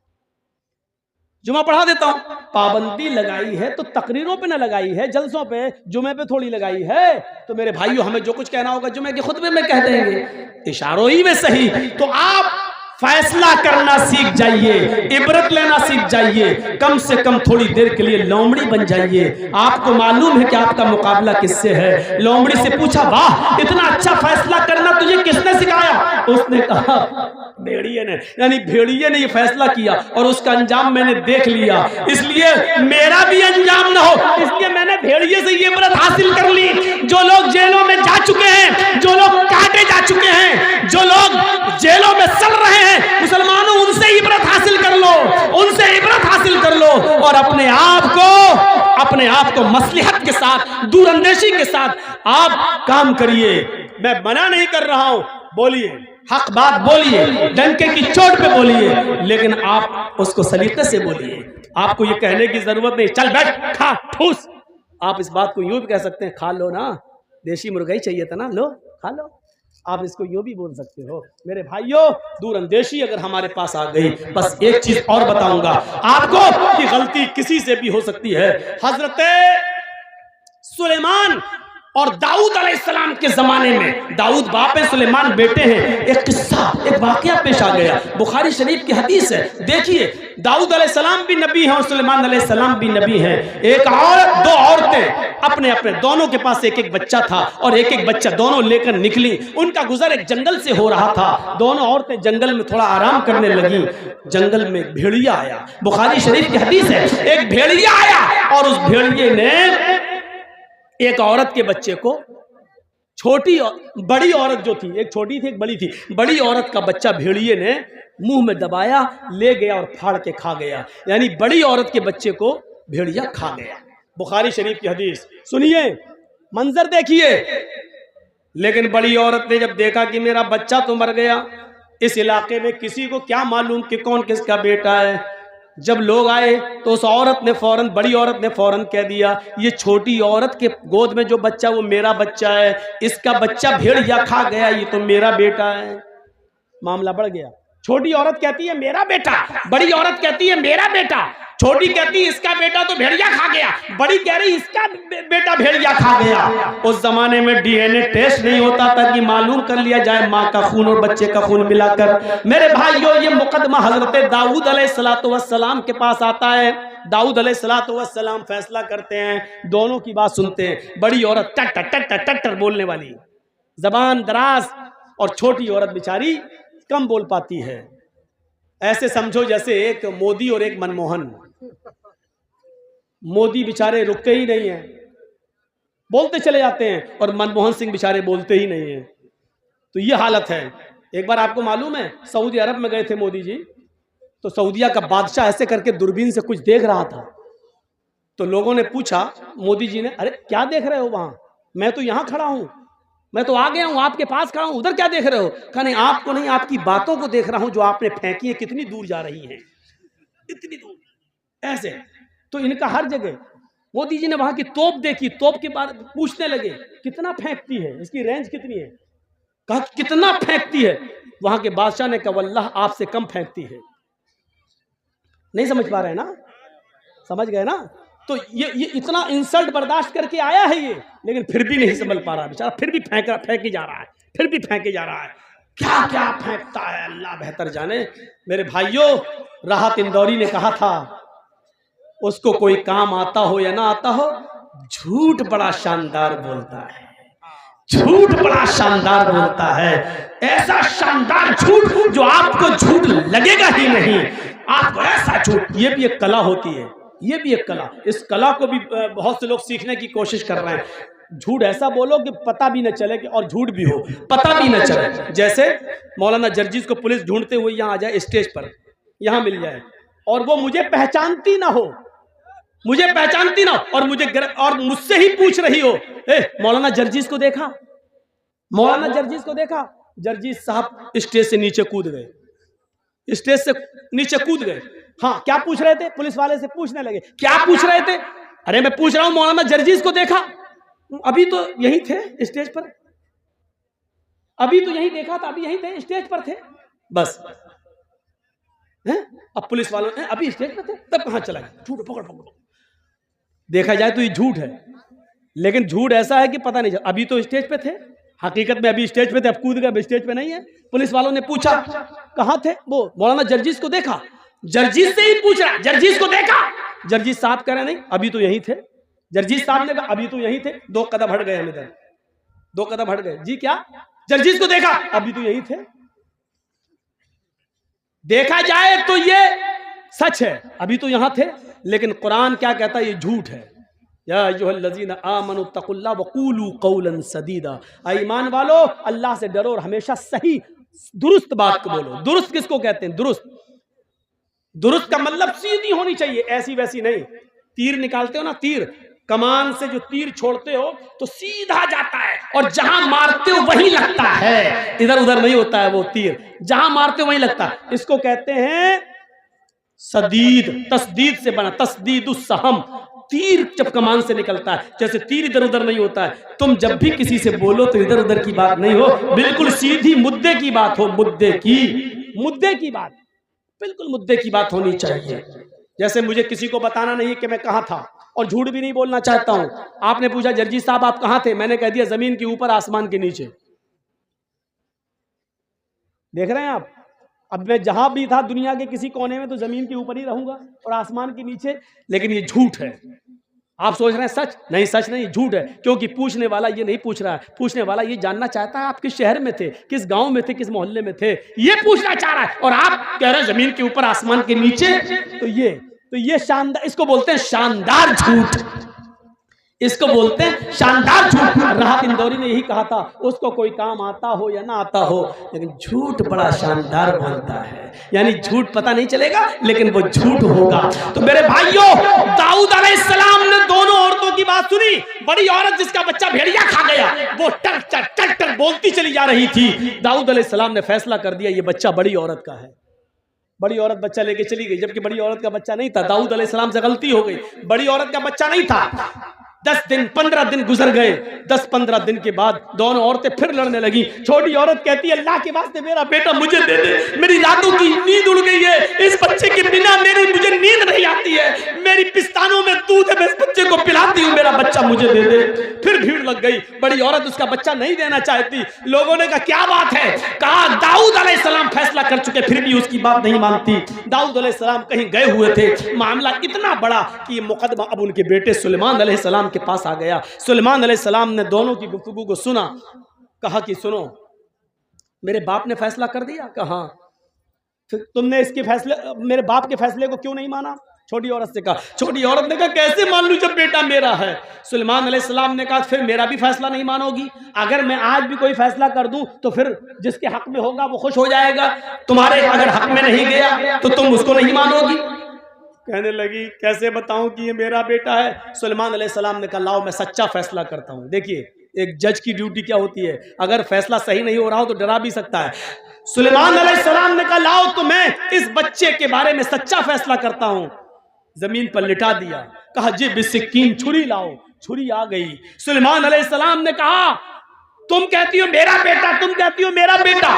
जुमा पढ़ा देता हूं। पाबंदी लगाई है तो तकरीरों पे न लगाई है, जलसों पे, जुमे पे थोड़ी लगाई है। तो मेरे भाइयों, हमें जो कुछ कहना होगा जुमे के खुतबे में कह देंगे, इशारों ही में सही। तो आप फैसला करना सीख जाइए, इबरत लेना सीख जाइए, कम से कम थोड़ी देर के लिए लोमड़ी बन जाइए। आपको मालूम है कि आपका मुकाबला किससे है। लोमड़ी से पूछा, वाह इतना अच्छा फैसला करना तुझे किसने सिखाया? उसने कहा भेड़िए ने, यानी भेड़िए ने ये फैसला किया और उसका अंजाम मैंने देख लिया, इसलिए मेरा भी अंजाम ना हो, इसलिए मैंने भेड़िए से ये इबरत हासिल कर ली। जो लोग जेलों में जा चुके हैं, जो लोग काटे जा चुके हैं, जो लोग जेलों में सड़ रहे हैं, मुसलमानों उनसे इबरत हासिल कर लो, उनसे इबरत हासिल कर लो और अपने आप को मसलिहत के साथ, दूरअंदेशी के साथ आप काम करिए। मैं मना नहीं कर रहा हूं, बोलिए, हक बात बोलिए, डंके की चोट पे बोलिए, लेकिन आप उसको सलीके से बोलिए। आपको ये कहने की जरूरत नहीं चल बैठ खा ठूस। आप इस बात को यूं भी कह सकते हैं, खा लो ना, देशी मुर्गा ही चाहिए था ना, लो खा लो। आप इसको यूं भी बोल सकते हो। मेरे भाइयों, दूरअंदेशी अगर हमारे पास आ गई, बस एक चीज और बताऊंगा आपको कि गलती किसी से भी हो सकती है। हजरत सुलेमान और दाऊद अलैहिस्सलाम के जमाने में, दाऊद बाप है, सुलेमान बेटे हैं। एक किस्सा, एक वाकया पेश आ गया, बुखारी शरीफ की हदीस है। देखिए, दाऊद अलैहिस्सलाम भी नबी हैं और सुलेमान अलैहिस्सलाम भी नबी हैं। एक औरत, 2 औरतें अपने अपने, दोनों के पास एक एक बच्चा था और एक एक बच्चा दोनों लेकर निकली। उनका गुजर एक जंगल से हो रहा था। दोनों औरतें जंगल में थोड़ा आराम करने लगी। जंगल में एक भेड़िया आया, बुखारी शरीफ की हदीस है। एक भेड़िया आया और उस भेड़िए ने एक औरत के बच्चे को, बड़ी औरत जो थी, एक छोटी थी एक बड़ी थी, बड़ी औरत का बच्चा भेड़िए ने मुंह में दबाया, ले गया और फाड़ के खा गया। यानी बड़ी औरत के बच्चे को भेड़िया खा गया। बुखारी शरीफ की हदीस सुनिए, मंजर देखिए। लेकिन बड़ी औरत ने जब देखा कि मेरा बच्चा तो मर गया, इस इलाके में किसी को क्या मालूम कि कौन किसका बेटा है। जब लोग आए तो उस औरत ने फौरन, बड़ी औरत ने फौरन कह दिया, ये छोटी औरत के गोद में जो बच्चा वो मेरा बच्चा है, इसका बच्चा भेड़िया खा गया, ये तो मेरा बेटा है। मामला बढ़ गया। छोटी औरत कहती है मेरा बेटा, बड़ी औरत कहती है मेरा बेटा, छोटी कहती है इसका बेटा तो भेड़िया खा गया, बड़ी कह रही इसका बेटा भेड़िया खा गया। उस जमाने में डीएनए टेस्ट नहीं होता था कि मालूम कर लिया जाए माँ का खून और बच्चे का खून मिलाकर। मेरे भाइयों, ये मुकदमा हजरत दाऊद अलैहिस्सलाम के पास आता है। दाऊद अलैहिस्सलाम फैसला करते हैं, दोनों की बात सुनते हैं। बड़ी औरत टट टट टट बोलने वाली, जबान दराज, और छोटी औरत बेचारी कम बोल पाती है। ऐसे समझो जैसे एक मोदी और एक मनमोहन। मोदी बेचारे रुकते ही नहीं हैं, बोलते चले जाते हैं, और मनमोहन सिंह बेचारे बोलते ही नहीं हैं। तो ये हालत है। एक बार आपको मालूम है सऊदी अरब में गए थे मोदी जी, तो सऊदिया का बादशाह ऐसे करके दूरबीन से कुछ देख रहा था। तो लोगों ने पूछा मोदी जी ने, अरे क्या देख रहे हो वहां? मैं तो यहां खड़ा हूं, मैं तो आ गया हूं, आपके पास खड़ा हूं, उधर क्या देख रहे हो? कहा नहीं, आपको नहीं, आपकी बातों को देख रहा हूं जो आपने फेंकी है, कितनी दूर जा रही हैं, इतनी दूर। ऐसे तो इनका हर जगह। मोदी जी ने वहां की तोप देखी, तोप के बारे में पूछने लगे कितना फेंकती है, इसकी रेंज कितनी है? कहा कितना फेंकती है? वहां के बादशाह ने कहा वल्लाह आपसे कम फेंकती है। नहीं समझ पा रहे ना? समझ गए ना? तो ये इतना इंसल्ट बर्दाश्त करके आया है ये, लेकिन फिर भी नहीं समझ पा रहा बेचारा, फिर भी फेंके जा रहा है, फिर भी फेंके जा रहा है। क्या क्या फेंकता है अल्लाह बेहतर जाने। मेरे भाइयों, राहत इंदौरी ने कहा था, उसको कोई काम आता हो या ना आता हो, झूठ बड़ा शानदार बोलता है, झूठ बड़ा शानदार बोलता है। ऐसा शानदार झूठ जो आपको झूठ लगेगा ही नहीं, आपको ऐसा झूठ। ये भी एक कला होती है, ये भी एक कला। इस कला को भी बहुत से लोग सीखने की कोशिश कर रहे हैं। झूठ ऐसा बोलो कि पता भी न चले कि, और झूठ भी हो पता भी न चले। जैसे मौलाना जर्जीस को पुलिस ढूंढते हुए यहाँ आ जाए, स्टेज पर यहाँ मिल जाए, और वो मुझे पहचानती ना हो, मुझे पहचानती ना हो, और मुझसे ही पूछ रही हो, मौलाना जर्जीस को देखा, मौलाना जर्जीस को देखा। जर्जीस साहब स्टेज से नीचे कूद गए, स्टेज से नीचे कूद गए। हाँ, क्या पूछ रहे थे? पुलिस वाले से पूछने लगे, क्या पूछ रहे थे? अरे मैं पूछ रहा हूं मौलाना जर्जीस को देखा? अभी तो यही थे स्टेज पर, अभी तो यही देखा था, अभी यही थे, स्टेज पर थे बस। अब पुलिस वालों ने अभी स्टेज पर थे, तब कहां चला गया? झूठ पकड़ो। देखा जाए तो ये झूठ है, लेकिन झूठ ऐसा है कि पता नहीं चला। अभी तो स्टेज पे थे, हकीकत में अभी स्टेज पे थे, अब कूद गए, स्टेज पे नहीं है। पुलिस वालों ने पूछा कहां थे? वो मौलाना जर्जीस को देखा। जर्जीस से ही पूछ रहा, जर्जीस को देखा? जर्जीस साहब कह रहे नहीं, अभी तो यही थे। जर्जीस साहब ने कहा अभी तो यही थे। 2 कदम हट गए हम इधर, 2 कदम हट गए। जी क्या? जर्जीस को देखा? अभी तो यही थे। देखा जाए तो ये सच है, अभी तो यहां थे, लेकिन कुरान क्या कहता है? ये झूठ है। या अय्युहल्लज़ीना आमनु तक़ुल्लाह वक़ूलू क़ौलन सदीदा। ईमान वालो, अल्लाह से डरो और हमेशा सही दुरुस्त बात को बोलो। दुरुस्त किसको कहते हैं? दुरुस्त, दुरुस्त का मतलब सीधी होनी चाहिए, ऐसी वैसी नहीं। तीर निकालते हो ना, तीर, कमान से जो तीर छोड़ते हो तो सीधा जाता है, और जहां मारते हो वहीं लगता है, इधर उधर नहीं होता है वो तीर, जहां मारते हो वहीं लगता है। इसको कहते हैं सदीद, तस्दीद से बना, तस्दीदुस सहम। तीर जब कमान से निकलता है, जैसे तीर इधर उधर नहीं होता है। तुम जब भी किसी से बोलो तो इधर उधर की बात नहीं हो, बिल्कुल सीधी मुद्दे की बात हो, मुद्दे की बात, बिल्कुल मुद्दे की बात होनी चाहिए। जैसे मुझे किसी को बताना नहीं कि मैं कहां था, और झूठ भी नहीं बोलना चाहता हूं। आपने पूछा जर्जी साहब आप कहां थे, मैंने कह दिया जमीन के ऊपर आसमान के नीचे। देख रहे हैं आप? अब मैं जहां भी था दुनिया के किसी कोने में, तो जमीन के ऊपर ही रहूंगा और आसमान के नीचे। लेकिन ये झूठ है। आप सोच रहे हैं सच? नहीं, सच नहीं, झूठ है। क्योंकि पूछने वाला ये नहीं पूछ रहा है, पूछने वाला ये जानना चाहता है आप किस शहर में थे, किस गांव में थे, किस मोहल्ले में थे, ये पूछना चाह रहा है। और आप कह रहे हैं जमीन के ऊपर आसमान के नीचे। तो ये शानदार, इसको बोलते हैं शानदार झूठ। इसको बोलते हैं शानदार झूठ। राहत इंदौरी ने यही कहा था, उसको कोई काम आता हो या ना आता हो, लेकिन झूठ बड़ा शानदार बोलता है। यानी झूठ पता नहीं चलेगा लेकिन वो झूठ होगा। तो मेरे भाइयों, दाऊद अलैहिस्सलाम ने दोनों औरतों की बात सुनी। बड़ी औरत जिसका बच्चा भेड़िया खा गया, वो टर टर टर टर बोलती चली जा रही थी। दाऊद अलैहिस्सलाम ने फैसला कर दिया ये बच्चा बड़ी औरत का है। बड़ी औरत बच्चा लेके चली गई, जबकि बड़ी औरत का बच्चा नहीं था। दाऊद अलैहिस्सलाम से गलती हो गई, बड़ी औरत का बच्चा नहीं था। 10 दिन 15 दिन गुजर गए। 10-15 दिन के बाद दोनों औरतें फिर लड़ने लगी। छोटी औरत कहती है अल्लाह के वास्ते मेरा बेटा मुझे दे दे, मेरी रातों की नींद उड़ गई है, इस बच्चे के बिना मुझे नींद नहीं आती है, मेरी पिस्तानों में दूध है, मैं इस बच्चे को पिलाती हूँ, मेरा बच्चा मुझे दे दे। फिर भीड़ लग गई। बड़ी औरत उसका बच्चा नहीं देना चाहती। लोगों ने कहा क्या बात है? कहा दाऊद अलैहिस्सलाम फैसला कर चुके, फिर भी उसकी बात नहीं मानती। दाऊद अलैहिस्सलाम कहीं गए हुए थे। मामला इतना बड़ा कि ये मुकदमा अब उनके बेटे सुलेमान अलैहिस्सलाम के पास आ गया। सुलेमान अलैहिस्सलाम ने दोनों की गुफ्तगू को सुना। कहा कि सुनो, मेरे बाप ने फैसला कर दिया। कहा फिर तुमने इसके फैसले, मेरे बाप के फैसले को क्यों नहीं माना? छोटी औरत से कहा। छोटी औरत ने कहा कैसे मान लूं जब बेटा मेरा है? सुलेमान अलैहिस्सलाम ने कहा फिर मेरा भी फैसला नहीं मानोगी? अगर मैं आज भी कोई फैसला कर दूं तो फिर जिसके हक में होगा वो खुश हो जाएगा, तुम्हारे अगर हक में नहीं गया तो तुम उसको नहीं मानोगी। कहने लगी कैसे बताऊं कि ये मेरा बेटा है? सुलेमान अलैहिस्सलाम ने कहा लाओ मैं सच्चा फैसला करता हूं। देखिए एक जज की ड्यूटी क्या होती है, अगर फैसला सही नहीं हो रहा हो तो डरा भी सकता है। सुलेमान अलैहिस्सलाम ने कहा लाओ तो मैं इस बच्चे के बारे में सच्चा फैसला करता हूं। जमीन पर लिटा दिया। कहा जी बिस्किन छुरी लाओ। छुरी आ गई। सुलेमान अलैहिस्सलाम ने कहा तुम कहती हो मेरा बेटा, तुम कहती हो मेरा बेटा,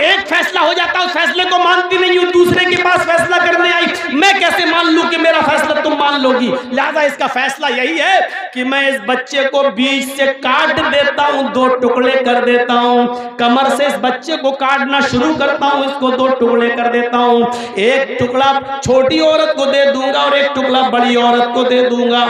एक फैसला हो जाता उस फैसले को मानती नहीं हो, दूसरे के पास फैसला करने आई, मैं कैसे मान लूं कि मेरा फैसला तुम मान लोगी? लिहाजा इसका फैसला यही है कि मैं इस बच्चे को बीच से काट देता हूं, 2 टुकड़े कर देता हूं। कमर से इस बच्चे को काटना शुरू करता हूं, इसको 2 टुकड़े कर देता हूं। एक टुकड़ा छोटी औरत को दे दूंगा और एक टुकड़ा बड़ी औरत को दे दूंगा।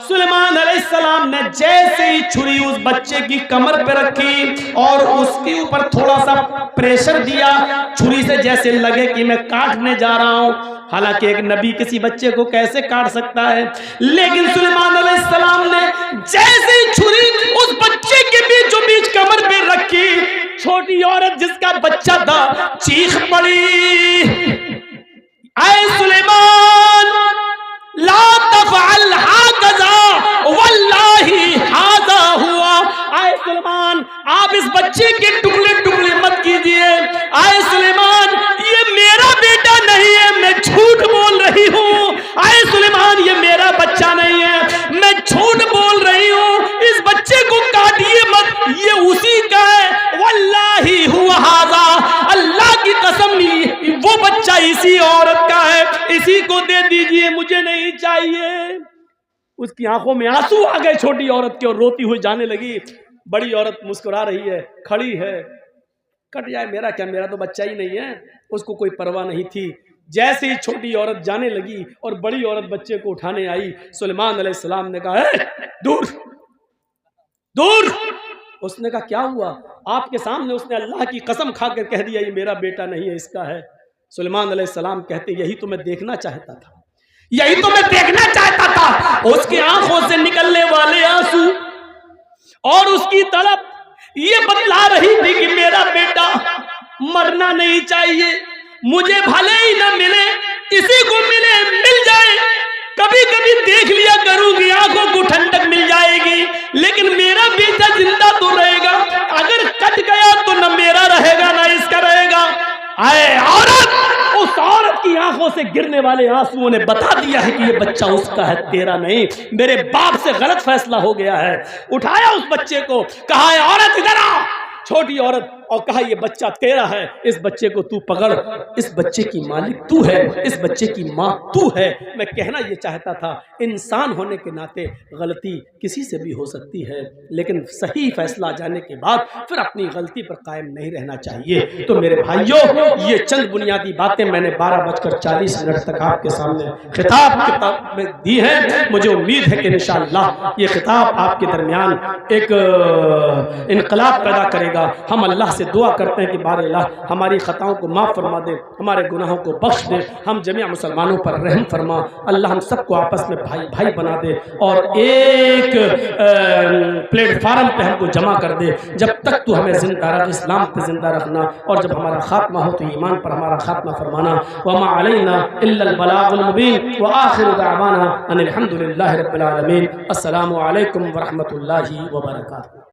सुलेमान अलैहिस्सलाम ने जैसे ही छुरी उस बच्चे की कमर पे रखी और उसके ऊपर थोड़ा सा प्रेशर दिया, छुरी से जैसे लगे कि मैं काटने जा रहा हूं। हालांकि एक नबी किसी बच्चे को कैसे काट सकता है, लेकिन सुलेमान अलैहिस्सलाम ने जैसे ही छुरी उस बच्चे के बीचों बीच कमर पे रखी, छोटी औरत जिसका बच्चा था चीख पड़ी, आए सुलेमान ला तफअल हाकज़ा वल्लाही हाज़ा हुआ। आए सुलेमान आप इस बच्चे के टुकड़े टुकड़े मत कीजिए। आए सुलेमान ये मेरा बेटा नहीं है, मैं झूठ बोल रही हूँ। आए सुलेमान ये मेरा बच्चा नहीं है, मैं झूठ बोल रही हूँ। इस बच्चे को काटिए मत, ये उसी का है। वल्लाही हुआ हाज़ा, अल्लाह की कसम वो बच्चा इसी औरत का है, इसी को दे दीजिए, मुझे नहीं चाहिए। उसकी आंखों में आंसू आ गए छोटी औरत के और रोती हुई जाने लगी। बड़ी औरत मुस्कुरा रही है, खड़ी है। कट जाए मेरा क्या, मेरा तो बच्चा ही नहीं है। उसको कोई परवाह नहीं थी। जैसे ही छोटी औरत जाने लगी और बड़ी औरत बच्चे को उठाने आई, सुलेमान अलैहिस्सलाम ने कहा दूर दूर। उसने कहा क्या हुआ? आपके सामने उसने अल्लाह की कसम खाकर कह दिया ये मेरा बेटा नहीं है, इसका है। सुलेमान अलैहिस्सलाम कहते यही तो मैं देखना चाहता था, यही तो मैं देखना चाहता था। उसकी आंखों से निकलने वाले आंसू और उसकी तड़प ये बतला रही थी कि मेरा बेटा मरना नहीं चाहिए, मुझे भले ही ना मिले, किसी को मिले मिल जाए, कभी कभी देख लिया करूंगी, आंखों को ठंडक मिल जाएगी, लेकिन मेरा बेटा जिंदा तो रहेगा। अगर कट गया तो न मेरा रहेगा ना इसका रहेगा। आए औरत, उस औरत की आंखों से गिरने वाले आंसुओं ने बता दिया है कि ये बच्चा उसका है, तेरा नहीं। मेरे बाप से गलत फैसला हो गया है। उठाया उस बच्चे को, कहा है औरत इधर आ। छोटी औरत, और कहा ये बच्चा तेरा है, इस बच्चे को तू पकड़, इस बच्चे की मालिक तू है, इस बच्चे की माँ तू है। मैं कहना ये चाहता था इंसान होने के नाते गलती किसी से भी हो सकती है, लेकिन सही फैसला जाने के बाद फिर अपनी गलती पर कायम नहीं रहना चाहिए। तो मेरे भाइयों, ये चंद बुनियादी बातें मैंने 12:40 तक आपके सामने खिताब किताब में दी है। मुझे उम्मीद है कि इंशाअल्लाह ये खिताब आपके दरमियान एक इनकलाब पैदा करेगा। हम अल्लाह से दुआ करते हैं कि बारे अल्लाह हमारी ख़ताओं को माफ़ फरमा दे, हमारे गुनाहों को बख्श दे, हम जमीअ मुसलमानों पर रहम फरमा। अल्लाह हम सबको आपस में भाई भाई बना दे और एक प्लेटफार्म पे हमको जमा कर दे। जब तक तू हमें जिंदा रख, इस्लाम पे जिंदा रखना, और जब हमारा खात्मा हो तो ईमान पर हमारा खात्मा फरमाना। वमा अलैना इल्लल बलागुल मुबीन व आखिरु दअवाना अनिल हम्दुलिल्लाहि रब्बिल आलमीन। अस्सलामु अलैकुम व रहमतुल्लाहि व बरकातुहू।